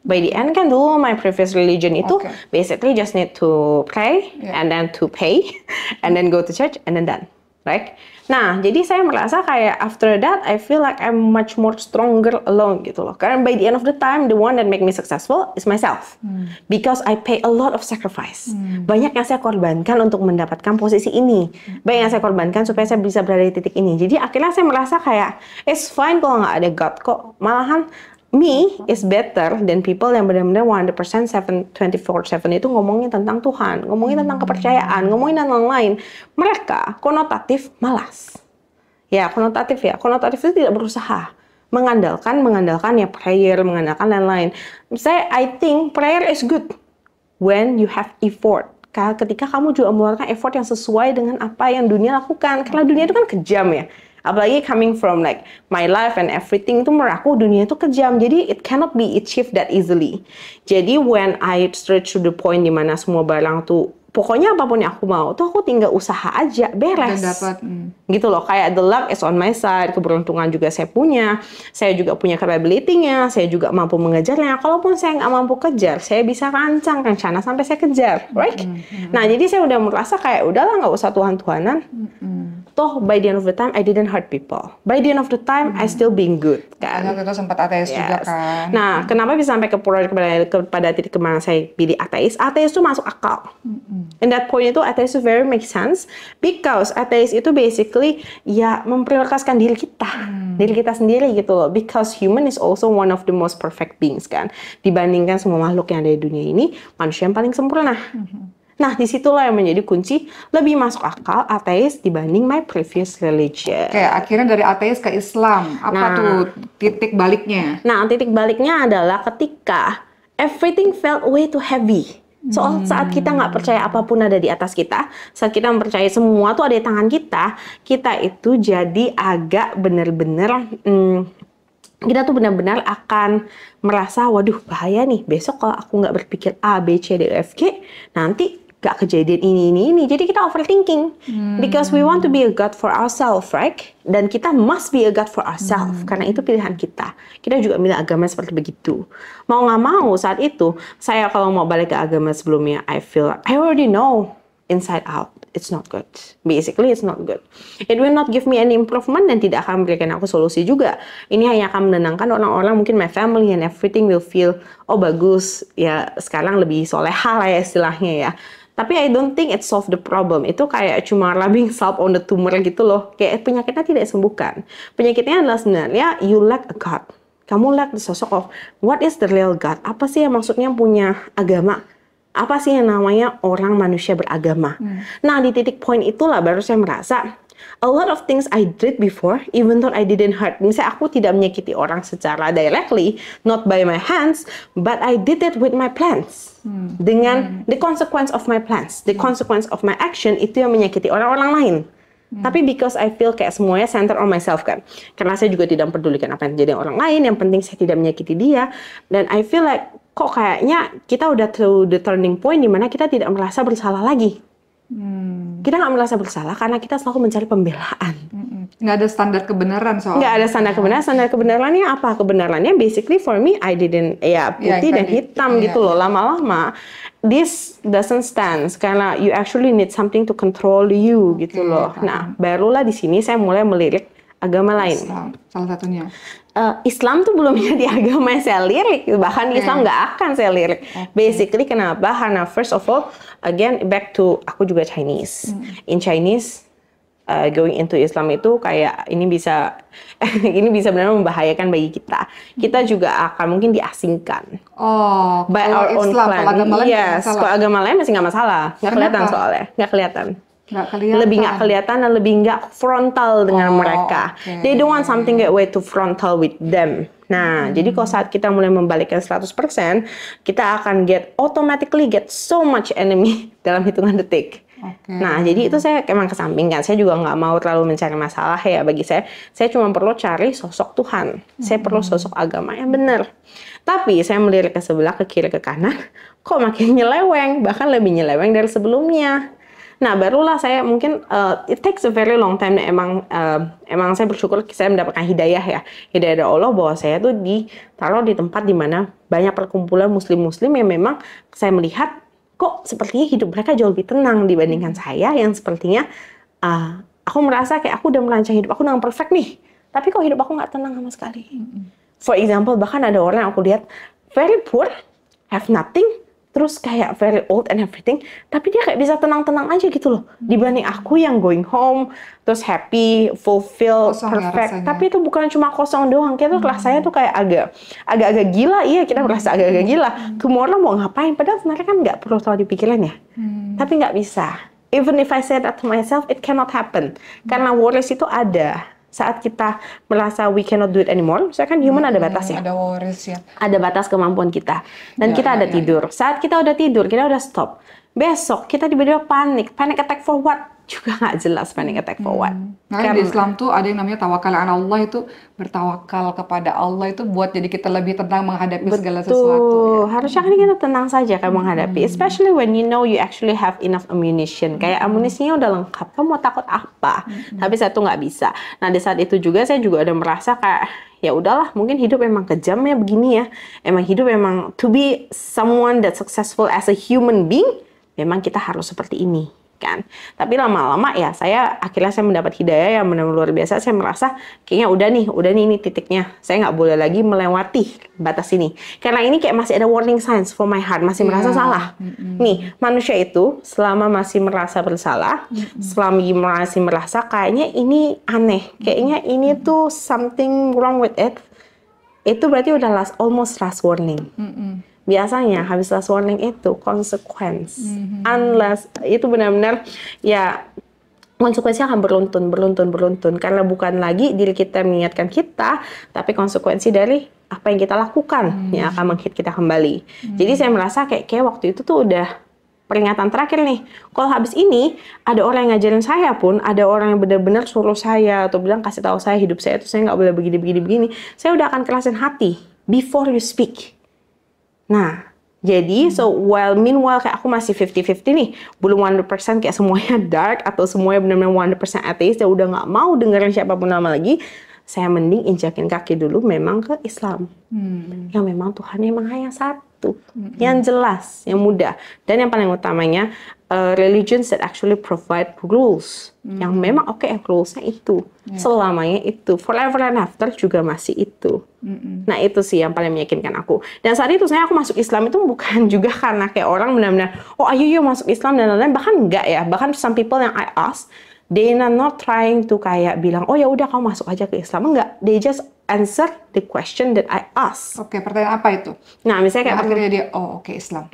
By the end kan dulu my previous religion itu basically just need to pray and then to pay and then go to church and then done. Right? Nah, jadi saya merasa kayak after that I feel like I'm much more stronger alone gitu loh. Karena by the end of the time the one that make me successful is myself. Because I pay a lot of sacrifice. Banyak yang saya korbankan untuk mendapatkan posisi ini. Banyak yang saya korbankan supaya saya bisa berada di titik ini. Jadi akhirnya saya merasa kayak it's fine kalau nggak ada God kok. Malahan me is better than people yang benar-benar 100% 24/7 itu ngomongin tentang Tuhan, ngomongin tentang kepercayaan, ngomongin tentang lain. Mereka konotatif malas. Ya, konotatif itu tidak berusaha. Mengandalkan ya prayer, mengandalkan lain-lain. Saya I think prayer is good when you have effort. Ketika kamu juga mengeluarkan effort yang sesuai dengan apa yang dunia lakukan. Karena dunia itu kan kejam ya. Apalagi coming from like my life and everything itu menurut aku dunia itu kejam. Jadi it cannot be achieved that easily. Jadi when I stretch to the point dimana semua barang tuh pokoknya apapun yang aku mau tuh aku tinggal usaha aja beres. Dan dapat. Gitu loh, kayak the luck is on my side, keberuntungan juga saya punya. Saya juga punya capability-nya, saya juga mampu mengejarnya. Kalaupun saya nggak mampu kejar, saya bisa rancang rencana sampai saya kejar, right? Nah, jadi saya udah merasa kayak udahlah nggak usah Tuhan-Tuhanan. Toh by the end of the time I didn't hurt people. By the end of the time I still being good kan. Karena itu sempat ateis juga kan. Nah, kenapa bisa sampai kepada titik kemana saya pilih ateis? Ateis itu masuk akal. In that point itu ateis itu very make sense because ateis itu basically ya memprioritaskan diri kita sendiri gitu loh. Because human is also one of the most perfect beings kan. Dibandingkan semua makhluk yang ada di dunia ini, manusia yang paling sempurna. Nah, disitulah yang menjadi kunci lebih masuk akal ateis dibanding my previous religion. Akhirnya dari ateis ke Islam. Apa tuh titik baliknya? Nah, titik baliknya adalah ketika everything felt way too heavy. Saat kita nggak percaya apapun ada di atas kita, saat kita mempercayai semua tuh ada di tangan kita itu jadi agak bener-bener kita tuh benar-benar akan merasa, waduh bahaya nih, besok kalau aku nggak berpikir A, B, C, D, E, F, G, nanti gak kejadian ini. Jadi kita overthinking. Because we want to be a God for ourselves, right? Dan kita must be a God for ourselves. Karena itu pilihan kita. Kita juga milih agama seperti begitu. Mau nggak mau saat itu, saya kalau mau balik ke agama sebelumnya, I feel like I already know inside out. It's not good. Basically, it's not good. It will not give me any improvement dan tidak akan memberikan aku solusi juga. Ini hanya akan menenangkan orang-orang, mungkin my family and everything will feel, oh bagus, ya sekarang lebih soleha lah ya istilahnya ya. Tapi I don't think it solve the problem. Itu kayak cuma rubbing salt on the tumor gitu loh. Kayak penyakitnya tidak sembuhkan. Penyakitnya adalah sebenarnya you lack a God. Kamu lack the sosok of what is the real God. Apa sih yang maksudnya punya agama? Apa sih yang namanya orang manusia beragama? Nah, di titik poin itulah baru saya merasa a lot of things I did before, even though I didn't hurt. Misalnya aku tidak menyakiti orang secara directly, not by my hands, but I did it with my plans. Dengan the consequence of my plans, the consequence of my action itu yang menyakiti orang-orang lain. Tapi because I feel kayak semuanya center on myself kan. Karena saya juga tidak mempedulikan apa yang terjadi orang lain, yang penting saya tidak menyakiti dia. Dan I feel like kok kayaknya kita udah to the turning point di mana kita tidak merasa bersalah lagi. Kita nggak merasa bersalah karena kita selalu mencari pembelaan. Nggak ada standar kebenaran soalnya. Nggak ada standar kebenaran. Standar kebenarannya apa? Kebenarannya basically for me, I didn't, ya putih dan hitam gitu loh. Lama-lama, this doesn't stand karena you actually need something to control you gitu loh. Nah, barulah di sini saya mulai melirik agama lain. Islam, salah satunya. Islam tuh belum jadi agama yang saya lirik, bahkan Islam nggak akan saya lirik. Basically kenapa? Karena first of all, again back to aku juga Chinese. In Chinese, going into Islam itu kayak ini bisa benar-benar membahayakan bagi kita. Kita juga akan mungkin diasingkan. Oh, by kalau our own Islam, clan. kalau agama lain Yes, kalau agama lain masih nggak masalah. Nggak kelihatan soalnya, nggak kelihatan. Lebih nggak kelihatan dan lebih nggak frontal dengan mereka. They don't want something that way to frontal with them. Nah, jadi kalau saat kita mulai membalikkan 100%, kita akan automatically get so much enemy dalam hitungan detik. Nah, jadi itu saya emang kesampingkan. Saya juga nggak mau terlalu mencari masalah ya bagi saya. Saya cuma perlu cari sosok Tuhan. Saya perlu sosok agama yang benar. Tapi saya melirik ke sebelah, ke kiri, ke kanan, kok makin nyeleweng, bahkan lebih nyeleweng dari sebelumnya. Nah, barulah saya mungkin it takes a very long time. Emang saya bersyukur saya mendapatkan hidayah ya, hidayah dari Allah bahwa saya tuh ditaruh di tempat di mana banyak perkumpulan muslim-muslim yang memang saya melihat kok sepertinya hidup mereka jauh lebih tenang dibandingkan saya yang sepertinya aku merasa kayak aku udah merancang hidup aku dengan perfect nih, tapi kok hidup aku nggak tenang sama sekali. For example, bahkan ada orang yang aku lihat very poor, have nothing, terus kayak very old and everything, tapi dia kayak bisa tenang-tenang aja gitu loh, dibanding aku yang going home, terus happy, fulfilled, perfect. Tapi itu bukan cuma kosong doang, kita tuh rasanya tuh kayak agak-agak gila, iya kita merasa agak-agak gila. Tomorrow mau ngapain, padahal sebenarnya kan nggak perlu terlalu dipikirin ya. Tapi nggak bisa. Even if I say that to myself, it cannot happen. Karena worries itu ada. Saat kita merasa we cannot do it anymore, misalnya kan human ada batasnya. Ada worries ya. Ada batas kemampuan kita. Dan kita ada tidur. Saat kita udah tidur, kita udah stop. Besok kita tiba-tiba panik. Panic attack for what? Juga nggak jelas panic attack for what. Nah, di Islam tuh ada yang namanya tawakal ala Allah, itu bertawakal kepada Allah itu buat jadi kita lebih tenang menghadapi segala sesuatu. Harusnya kan kita tenang saja kan menghadapi. Especially when you know you actually have enough ammunition. Kayak amunisinya udah lengkap. Kamu mau takut apa? Tapi saya tuh nggak bisa. Nah di saat itu juga saya juga udah merasa kayak ya udahlah, mungkin hidup emang kejam ya begini ya. Emang hidup emang to be someone that successful as a human being, memang kita harus seperti ini. Kan. Tapi lama-lama ya saya mendapat hidayah yang benar-benar luar biasa. Saya merasa kayaknya udah nih ini titiknya. Saya nggak boleh lagi melewati batas ini. Karena ini kayak masih ada warning signs for my heart, masih merasa salah. Nih, manusia itu selama masih merasa bersalah, selama masih merasa kayaknya ini aneh, kayaknya ini tuh something wrong with it. Itu berarti udah almost last warning. Biasanya habis last warning itu consequence, unless itu benar-benar ya konsekuensinya akan beruntun karena bukan lagi diri kita mengingatkan kita, tapi konsekuensi dari apa yang kita lakukan yang akan menghit kita kembali. Jadi saya merasa kayak waktu itu tuh udah peringatan terakhir nih. Kalau habis ini ada orang yang ngajarin saya pun, ada orang yang benar-benar suruh saya atau bilang kasih tahu saya hidup saya itu saya nggak boleh begini, saya udah akan kerasin hati before you speak. Nah, jadi meanwhile kayak aku masih 50-50 nih, belum 100% kayak semuanya dark atau semuanya benar-benar 100% ateis, ya udah nggak mau dengerin siapapun nama lagi, saya mending injakin kaki dulu memang ke Islam. Yang memang Tuhan memang hanya satu, yang jelas, yang mudah, dan yang paling utamanya religions that actually provide rules, yang memang rulesnya itu, selamanya itu, forever and after juga masih itu. Nah itu sih yang paling meyakinkan aku. Dan saat itu aku masuk Islam itu bukan juga karena kayak orang benar-benar, oh ayo yuk masuk Islam dan lain-lain, bahkan enggak ya, bahkan some people yang I ask, they are not trying to kayak bilang, oh ya udah kamu masuk aja ke Islam, enggak, they just answer the question that I ask. Oke, pertanyaan apa itu? Nah misalnya kayak akhirnya dia, Islam.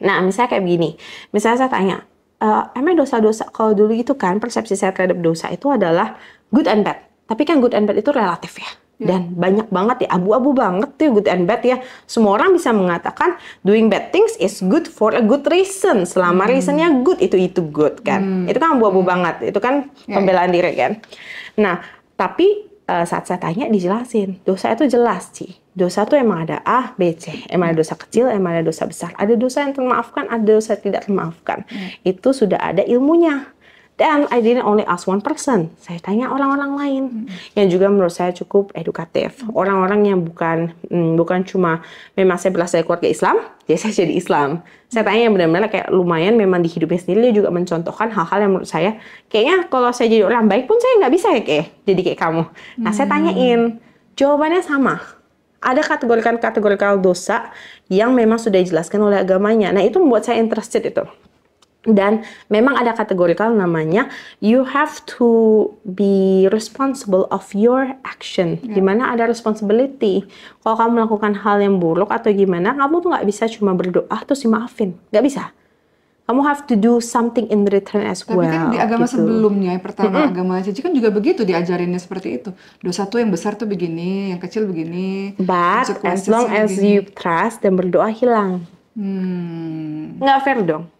Nah misalnya kayak begini, misalnya saya tanya, emang dosa-dosa kalau dulu itu kan persepsi saya terhadap dosa itu adalah good and bad, tapi kan good and bad itu relatif ya. Dan banyak banget ya, abu-abu banget tuh good and bad ya. Semua orang bisa mengatakan doing bad things is good for a good reason. Selama reasonnya good, itu good kan. Itu kan abu-abu banget, itu kan pembelaan diri kan. Nah, tapi saat saya tanya dijelasin, dosa itu jelas Ci. Dosa itu emang ada A, B, C. Emang ada dosa kecil, emang ada dosa besar. Ada dosa yang termaafkan, ada dosa yang tidak termaafkan. Itu sudah ada ilmunya. Dan I didn't only ask one person. Saya tanya orang-orang lain yang juga menurut saya cukup edukatif. Orang-orang yang bukan cuma memang saya berasal dari keluarga Islam, jadi saya jadi Islam. Saya tanya yang benar-benar kayak lumayan memang di hidupnya sendiri dia juga mencontohkan hal-hal yang menurut saya kayaknya kalau saya jadi orang baik pun saya nggak bisa ya kayak jadi kayak kamu. Nah saya tanyain, jawabannya sama. Ada kategori dosa yang memang sudah dijelaskan oleh agamanya. Nah itu membuat saya interested itu. Dan memang ada kategorikal namanya you have to be responsible of your action. Dimana ada responsibility. Kalau kamu melakukan hal yang buruk atau gimana, kamu tuh nggak bisa cuma berdoa terus dimaafin. Nggak bisa. Kamu have to do something in return as well. Tapi kan di agama gitu. sebelumnya, yang pertama agama Cici kan juga begitu diajarinnya seperti itu. Dosa tuh yang besar tuh begini, yang kecil begini. But as long as you trust dan berdoa hilang. Nggak fair dong.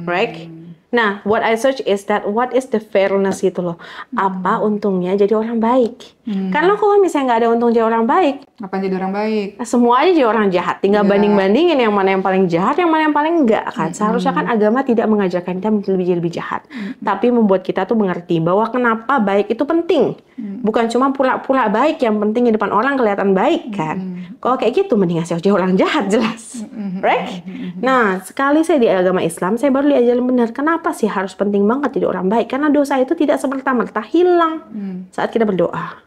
Right? Nah, what I search is that what is the fairness gitu loh. Apa untungnya jadi orang baik? Karena kalau misalnya nggak ada untung jadi orang baik, apa jadi orang baik? Semua aja jadi orang jahat. Tinggal banding-bandingin yang mana yang paling jahat, yang mana yang paling enggak kan. Seharusnya kan agama tidak mengajarkan kita lebih jahat, tapi membuat kita tuh mengerti bahwa kenapa baik itu penting. Bukan cuma pura-pura baik yang penting di depan orang kelihatan baik kan. Kalau kayak gitu mending ngasih aja orang jahat jelas. Right? Nah, sekali saya di agama Islam, saya baru diajarin benar kenapa sih harus penting banget jadi orang baik. Karena dosa itu tidak semerta-merta hilang saat kita berdoa.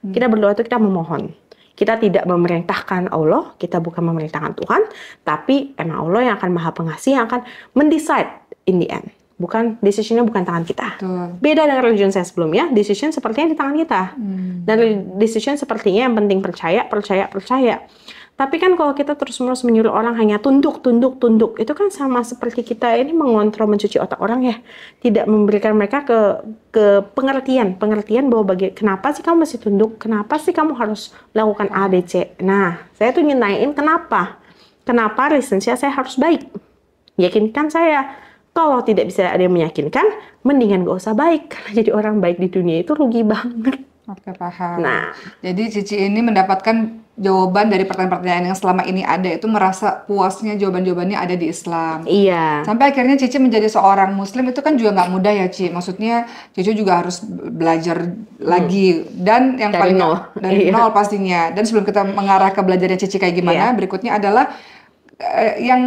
Kita berdoa itu kita memohon. Kita tidak memerintahkan Allah, kita bukan memerintahkan Tuhan, tapi emang Allah yang akan maha pengasih, yang akan mendecide in the end. Bukan, decisionnya bukan tangan kita. Beda dengan religion saya sebelumnya, decision sepertinya di tangan kita. Dan decision sepertinya yang penting percaya. Tapi kan kalau kita terus-menerus menyuruh orang hanya tunduk, itu kan sama seperti kita ini mengontrol, mencuci otak orang ya. Tidak memberikan mereka ke pengertian bahwa kenapa sih kamu mesti tunduk, kenapa sih kamu harus lakukan A, B, C. Nah, saya tuh nyentain kenapa reasonnya saya harus baik. Yakinkan saya. Kalau tidak bisa ada yang meyakinkan, mendingan gak usah baik. Karena jadi orang baik di dunia itu rugi banget. Oke, paham. Nah, jadi Cici ini mendapatkan jawaban dari pertanyaan-pertanyaan yang selama ini ada, itu merasa puasnya jawaban-jawabannya ada di Islam. Iya. Sampai akhirnya Cici menjadi seorang Muslim itu kan juga nggak mudah ya, Ci. Maksudnya Cici juga harus belajar lagi dan yang dari paling nol. dari nol pastinya. Dan sebelum kita mengarah ke belajarnya Cici kayak gimana, berikutnya adalah yang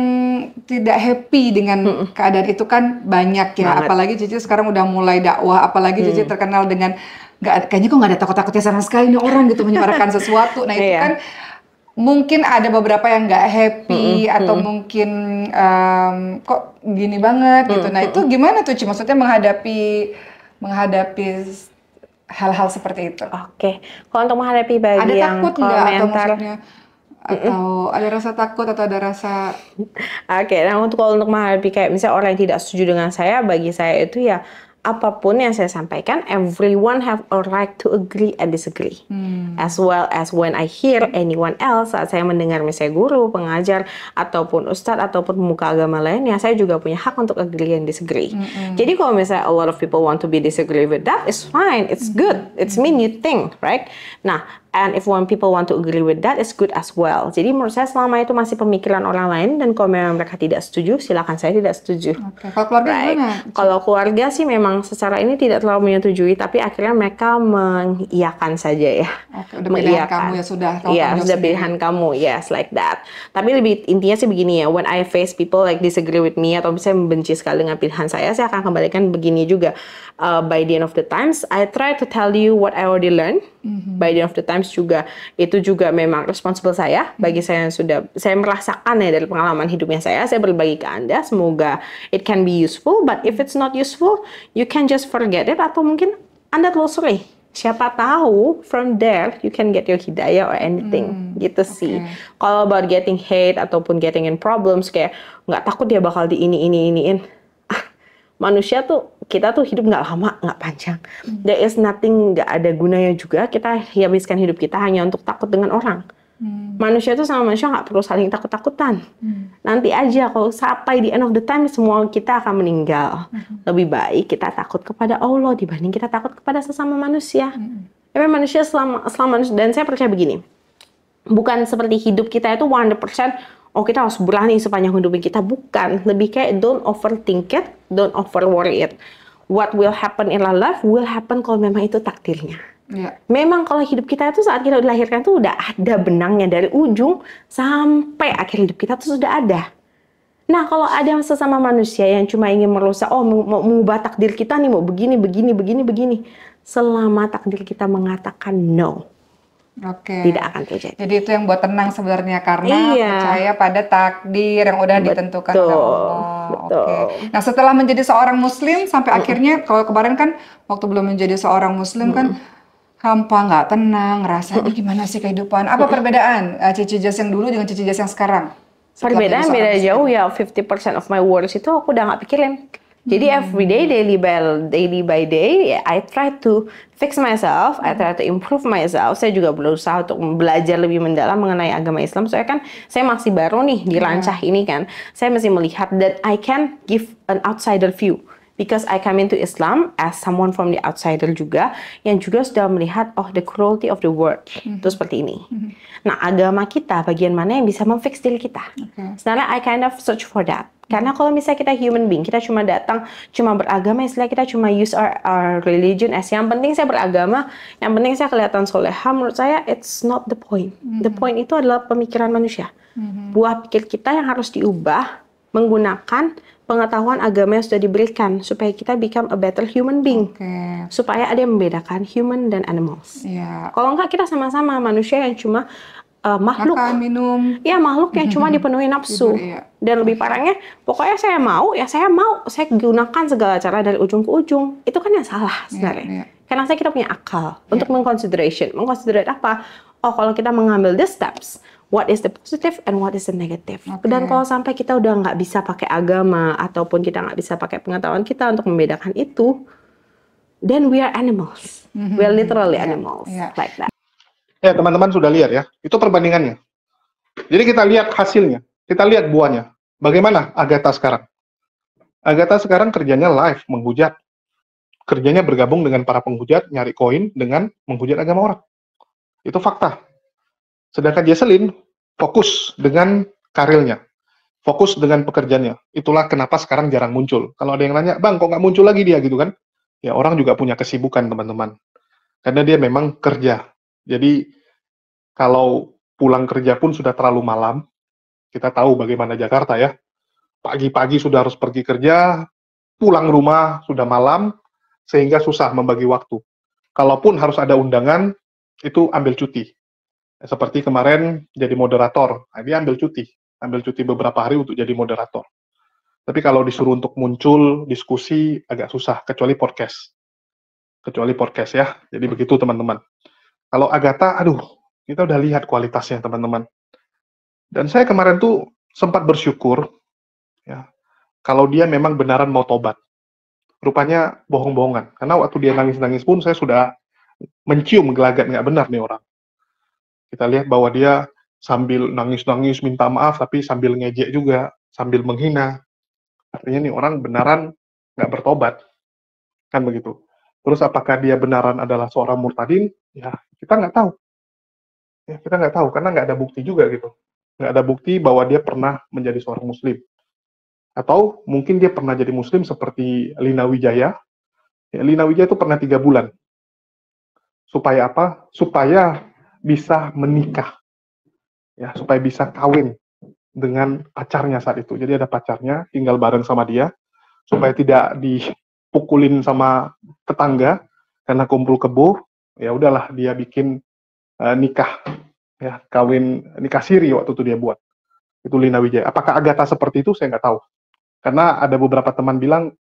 tidak happy dengan keadaan itu kan banyak ya. Apalagi Cici sekarang udah mulai dakwah, apalagi Cici terkenal dengan kayaknya kok nggak ada takut-takutnya sama sekali nih orang gitu menyuarakan sesuatu. Nah itu kan mungkin ada beberapa yang nggak happy atau mungkin kok gini banget gitu. Nah itu gimana tuh Ci? Maksudnya menghadapi hal-hal seperti itu. Oke, kalau untuk menghadapi bagi ada yang takut nggak atau komentar, maksudnya atau ada rasa takut atau ada rasa nah kalau untuk menghadapi kayak misalnya orang yang tidak setuju dengan saya, bagi saya itu ya apapun yang saya sampaikan, everyone have a right to agree and disagree. As well as when I hear anyone else, saat saya mendengar misalnya guru, pengajar, ataupun ustadz, ataupun pemuka agama lainnya, saya juga punya hak untuk agree and disagree. Jadi kalau misalnya a lot of people want to be disagree with that, it's fine, it's good, it's mean you think, right? Nah, and if when people want to agree with that, it's good as well. Jadi menurut saya selama itu masih pemikiran orang lain, dan kalau memang mereka tidak setuju, silakan saya tidak setuju. Kalau keluarga gimana? Kalau keluarga sih memang secara ini tidak terlalu menyetujui, tapi akhirnya mereka mengiyakan saja ya. Udah pilihan kamu ya sudah. Iya, sudah pilihan kamu, yes, like that. Tapi lebih intinya sih begini ya, when I face people like disagree with me atau misalnya membenci sekali dengan pilihan saya akan kembalikan begini juga. By the end of the times, I try to tell you what I already learned. By the end of the times juga, itu juga memang responsible saya. Bagi saya yang sudah, saya merasakan ya dari pengalaman hidupnya saya berbagi ke Anda. Semoga it can be useful, but if it's not useful, you can just forget it, atau mungkin Anda telusuri. Siapa tahu from there you can get your hidayah or anything gitu sih. Kalau about getting hate ataupun getting in problems, kayak nggak takut dia bakal di iniin. Manusia tuh kita tuh hidup nggak lama, nggak panjang. There is nothing, nggak ada gunanya juga kita habiskan hidup kita hanya untuk takut dengan orang. Manusia itu sama manusia nggak perlu saling takut-takutan. Nanti aja kalau sampai di end of the time semua kita akan meninggal. Lebih baik kita takut kepada Allah dibanding kita takut kepada sesama manusia. Tapi manusia selama manusia, dan saya percaya begini, bukan seperti hidup kita itu 100%, oh kita harus berani sepanjang hidup kita. Bukan, lebih kayak don't overthink it, don't over worry it. What will happen in our life will happen kalau memang itu takdirnya. Memang kalau hidup kita itu saat kita dilahirkan tuh udah ada benangnya dari ujung sampai akhir hidup kita tuh sudah ada. Nah kalau ada sesama manusia yang cuma ingin merusak, oh mau mengubah takdir kita nih, mau begini, selama takdir kita mengatakan no, tidak akan terjadi. Jadi itu yang buat tenang sebenarnya, karena percaya pada takdir yang udah ditentukan oleh Allah. Nah setelah menjadi seorang muslim sampai akhirnya, kalau kemarin kan waktu belum menjadi seorang muslim kan hampa, nggak tenang, rasanya gimana sih kehidupan? Apa perbedaan Cici Jess yang dulu dengan Cici Jess yang sekarang? Perbedaan beda jauh ya. 50% of my worries itu aku udah nggak pikirin. Jadi every day, daily by day, I try to fix myself, I try to improve myself. Saya juga berusaha untuk belajar lebih mendalam mengenai agama Islam. Soalnya kan saya masih baru nih di rancah ini kan. Saya masih melihat that I can give an outsider view. Because I come into Islam as someone from the outsider juga, yang juga sudah melihat, oh the cruelty of the world, itu seperti ini. Nah agama kita, bagian mana yang bisa memfix diri kita? Sebenarnya I kind of search for that. Karena kalau misalnya kita human being, kita cuma datang, cuma beragama, istilah kita cuma use our religion as yang penting saya beragama, yang penting saya kelihatan soleha, menurut saya it's not the point. The point itu adalah pemikiran manusia. Buah pikir kita yang harus diubah menggunakan pengetahuan agama yang sudah diberikan supaya kita become a better human being. Supaya ada yang membedakan human dan animals. Kalau enggak kita sama-sama manusia yang cuma makhluk makan, minum. Ya makhluk yang cuma dipenuhi nafsu. Dan lebih parahnya, pokoknya saya mau, saya gunakan segala cara dari ujung ke ujung. Itu kan yang salah sebenarnya. Karena kita punya akal untuk mengconsiderate apa? Oh kalau kita mengambil the steps, what is the positive and what is the negative. Dan kalau sampai kita udah nggak bisa pakai agama ataupun kita nggak bisa pakai pengetahuan kita untuk membedakan itu, then we are animals. We are literally animals, like that. Ya teman-teman sudah lihat ya, itu perbandingannya. Jadi kita lihat hasilnya, kita lihat buahnya. Bagaimana Agatha sekarang? Agatha sekarang kerjanya live, menghujat. Kerjanya bergabung dengan para penghujat, nyari koin dengan menghujat agama orang. Itu fakta. Sedangkan Jesselyn fokus dengan karirnya, fokus dengan pekerjaannya. Itulah kenapa sekarang jarang muncul. Kalau ada yang nanya, Bang, kok nggak muncul lagi dia gitu kan? Ya orang juga punya kesibukan teman-teman. Karena dia memang kerja. Jadi kalau pulang kerja pun sudah terlalu malam. Kita tahu bagaimana Jakarta ya. Pagi-pagi sudah harus pergi kerja, pulang rumah sudah malam, sehingga susah membagi waktu. Kalaupun harus ada undangan, itu ambil cuti. Seperti kemarin jadi moderator, nah, dia ambil cuti beberapa hari untuk jadi moderator. Tapi kalau disuruh untuk muncul diskusi agak susah, kecuali podcast ya. Jadi begitu teman-teman. Kalau Agatha, aduh, kita udah lihat kualitasnya teman-teman. Dan saya kemarin tuh sempat bersyukur, ya, kalau dia memang benaran mau tobat. Rupanya bohong-bohongan. Karena waktu dia nangis-nangis pun saya sudah mencium gelagat nggak benar nih orang. Kita lihat bahwa dia sambil nangis-nangis minta maaf, tapi sambil ngejek juga, sambil menghina. Artinya nih orang benaran nggak bertobat. Kan begitu. Terus apakah dia benaran adalah seorang murtadin? Ya, kita nggak tahu. Ya, kita nggak tahu, karena nggak ada bukti juga gitu. Nggak ada bukti bahwa dia pernah menjadi seorang muslim. Atau mungkin dia pernah jadi muslim seperti Lina Wijaya. Ya, Lina Wijaya itu pernah 3 bulan. Supaya apa? Supaya bisa menikah, ya, supaya bisa kawin dengan pacarnya saat itu. Jadi ada pacarnya, tinggal bareng sama dia, supaya tidak dipukulin sama tetangga karena kumpul kebo. Ya udahlah, dia bikin nikah, ya, nikah siri waktu itu dia buat. Itu Lina Wijaya. Apakah Agatha seperti itu? Saya nggak tahu. Karena ada beberapa teman bilang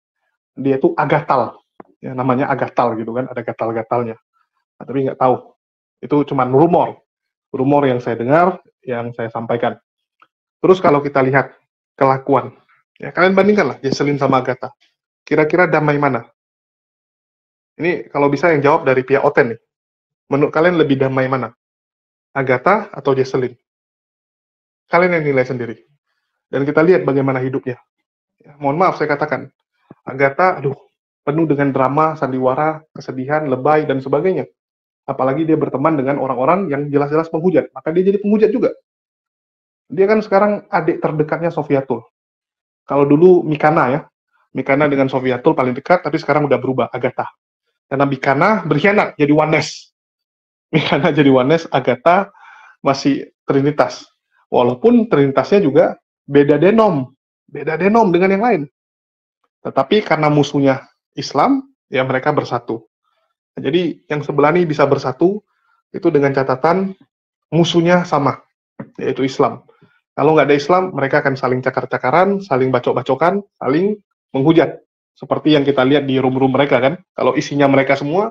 dia itu agatal, ya, namanya agatal gitu kan, ada gatal-gatalnya. Nah, tapi nggak tahu. Itu cuma rumor yang saya dengar, yang saya sampaikan. Terus kalau kita lihat kelakuan, ya kalian bandingkanlah Jesselyn sama Agatha. Kira-kira damai mana? Ini kalau bisa yang jawab dari pihak Oten nih. Menurut kalian lebih damai mana? Agatha atau Jesselyn? Kalian yang nilai sendiri. Dan kita lihat bagaimana hidupnya. Ya, mohon maaf saya katakan, Agatha, penuh dengan drama, sandiwara, kesedihan, lebay, dan sebagainya. Apalagi dia berteman dengan orang-orang yang jelas-jelas penghujat. Maka dia jadi penghujat juga. Dia kan sekarang adik terdekatnya Sofiatul. Kalau dulu Mikana ya. Mikana dengan Sofiatul paling dekat, tapi sekarang udah berubah, Agatha. Karena Mikana berkhianat, jadi Ones. Mikana jadi Ones, Agatha masih Trinitas. Walaupun Trinitasnya juga beda denom dengan yang lain. Tetapi karena musuhnya Islam, ya mereka bersatu. Jadi yang sebelah ini bisa bersatu, itu dengan catatan musuhnya sama, yaitu Islam. Kalau nggak ada Islam, mereka akan saling cakar-cakaran, saling bacok-bacokan, saling menghujat. Seperti yang kita lihat di room-room mereka kan. Kalau isinya mereka semua,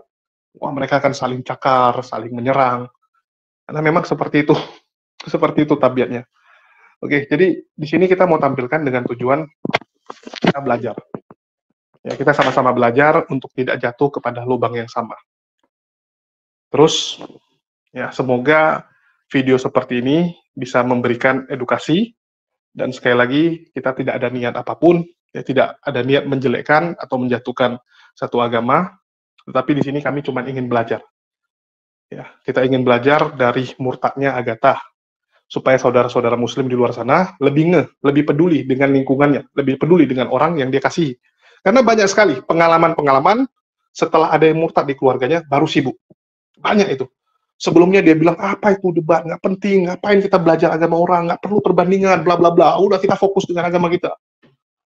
wah mereka akan saling cakar, saling menyerang. Karena memang seperti itu. Seperti itu tabiatnya. Oke, jadi di sini kita mau tampilkan dengan tujuan kita belajar. Ya, kita sama-sama belajar untuk tidak jatuh kepada lubang yang sama. Terus, ya semoga video seperti ini bisa memberikan edukasi, dan sekali lagi kita tidak ada niat apapun, ya tidak ada niat menjelekkan atau menjatuhkan satu agama, tetapi di sini kami cuma ingin belajar. Ya, kita ingin belajar dari murtadnya Agatha, supaya saudara-saudara muslim di luar sana lebih peduli dengan lingkungannya, lebih peduli dengan orang yang dia kasihi. Karena banyak sekali pengalaman-pengalaman setelah ada yang murtad di keluarganya, baru sibuk. Banyak itu. Sebelumnya dia bilang, apa itu debat, nggak penting, ngapain kita belajar agama orang, nggak perlu perbandingan, bla bla bla, udah kita fokus dengan agama kita.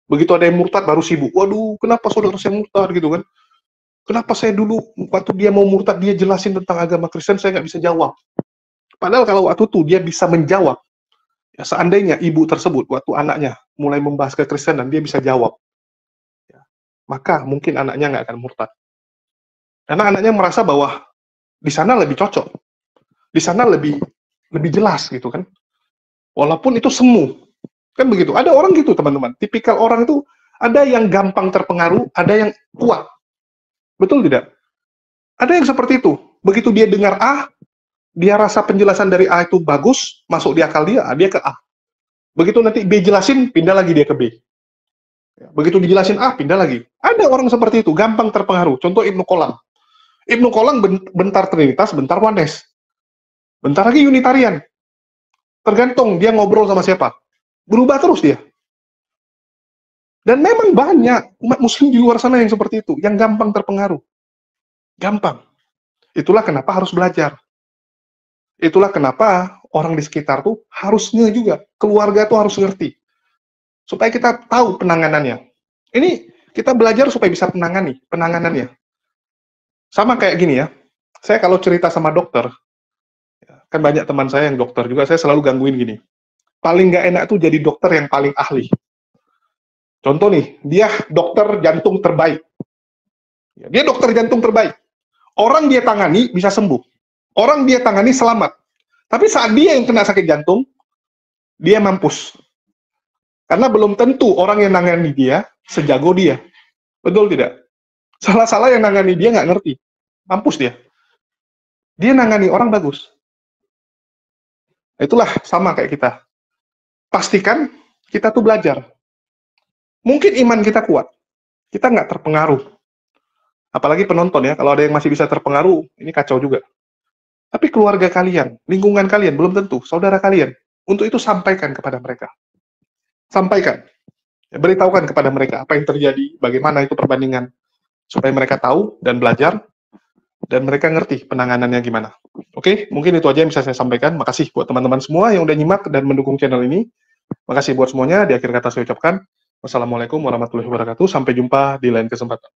Begitu ada yang murtad, baru sibuk. Waduh, kenapa saudara saya murtad gitu kan? Kenapa saya dulu, waktu dia mau murtad, dia jelasin tentang agama Kristen, saya nggak bisa jawab. Padahal kalau waktu itu dia bisa menjawab, ya, seandainya ibu tersebut, waktu anaknya mulai membahas kekristenan, dia bisa jawab. Maka mungkin anaknya nggak akan murtad. Karena anaknya merasa bahwa di sana lebih cocok, di sana lebih jelas gitu kan. Walaupun itu semu, kan begitu. Ada orang gitu teman-teman. Tipikal orang itu ada yang gampang terpengaruh, ada yang kuat. Betul tidak? Ada yang seperti itu. Begitu dia dengar A, dia rasa penjelasan dari A itu bagus, masuk di akal dia ke A. Begitu nanti B jelasin, pindah lagi dia ke B. Begitu dijelasin A, pindah lagi. Ada orang seperti itu, gampang terpengaruh. Contoh Ibnu Qolam. Ibnu Qolam bentar Trinitas, bentar Ones. Bentar lagi Unitarian. Tergantung dia ngobrol sama siapa. Berubah terus dia. Dan memang banyak umat muslim di luar sana yang seperti itu, yang gampang terpengaruh. Gampang. Itulah kenapa harus belajar. Itulah kenapa orang di sekitar tuh harusnya juga, keluarga tuh harus ngerti. Supaya kita tahu penanganannya. Ini kita belajar supaya bisa penanganannya. Sama kayak gini ya, saya kalau cerita sama dokter, kan banyak teman saya yang dokter juga, saya selalu gangguin gini. Paling nggak enak tuh jadi dokter yang paling ahli. Contoh nih, dia dokter jantung terbaik. Dia dokter jantung terbaik. Orang dia tangani bisa sembuh. Orang dia tangani selamat. Tapi saat dia yang kena sakit jantung, dia mampus. Karena belum tentu orang yang nangani dia sejago dia. Betul tidak? Salah-salah yang nangani dia nggak ngerti. Mampus dia. Dia nangani orang bagus. Itulah sama kayak kita. Pastikan kita tuh belajar. Mungkin iman kita kuat. Kita nggak terpengaruh. Apalagi penonton ya. Kalau ada yang masih bisa terpengaruh, ini kacau juga. Tapi keluarga kalian, lingkungan kalian, belum tentu. Saudara kalian. Untuk itu sampaikan kepada mereka. Sampaikan. Ya, beritahukan kepada mereka apa yang terjadi, bagaimana itu perbandingan. Supaya mereka tahu dan belajar, dan mereka ngerti penanganannya gimana. Oke, mungkin itu aja yang bisa saya sampaikan. Makasih buat teman-teman semua yang udah nyimak dan mendukung channel ini. Makasih buat semuanya. Di akhir kata saya ucapkan, wassalamualaikum warahmatullahi wabarakatuh. Sampai jumpa di lain kesempatan.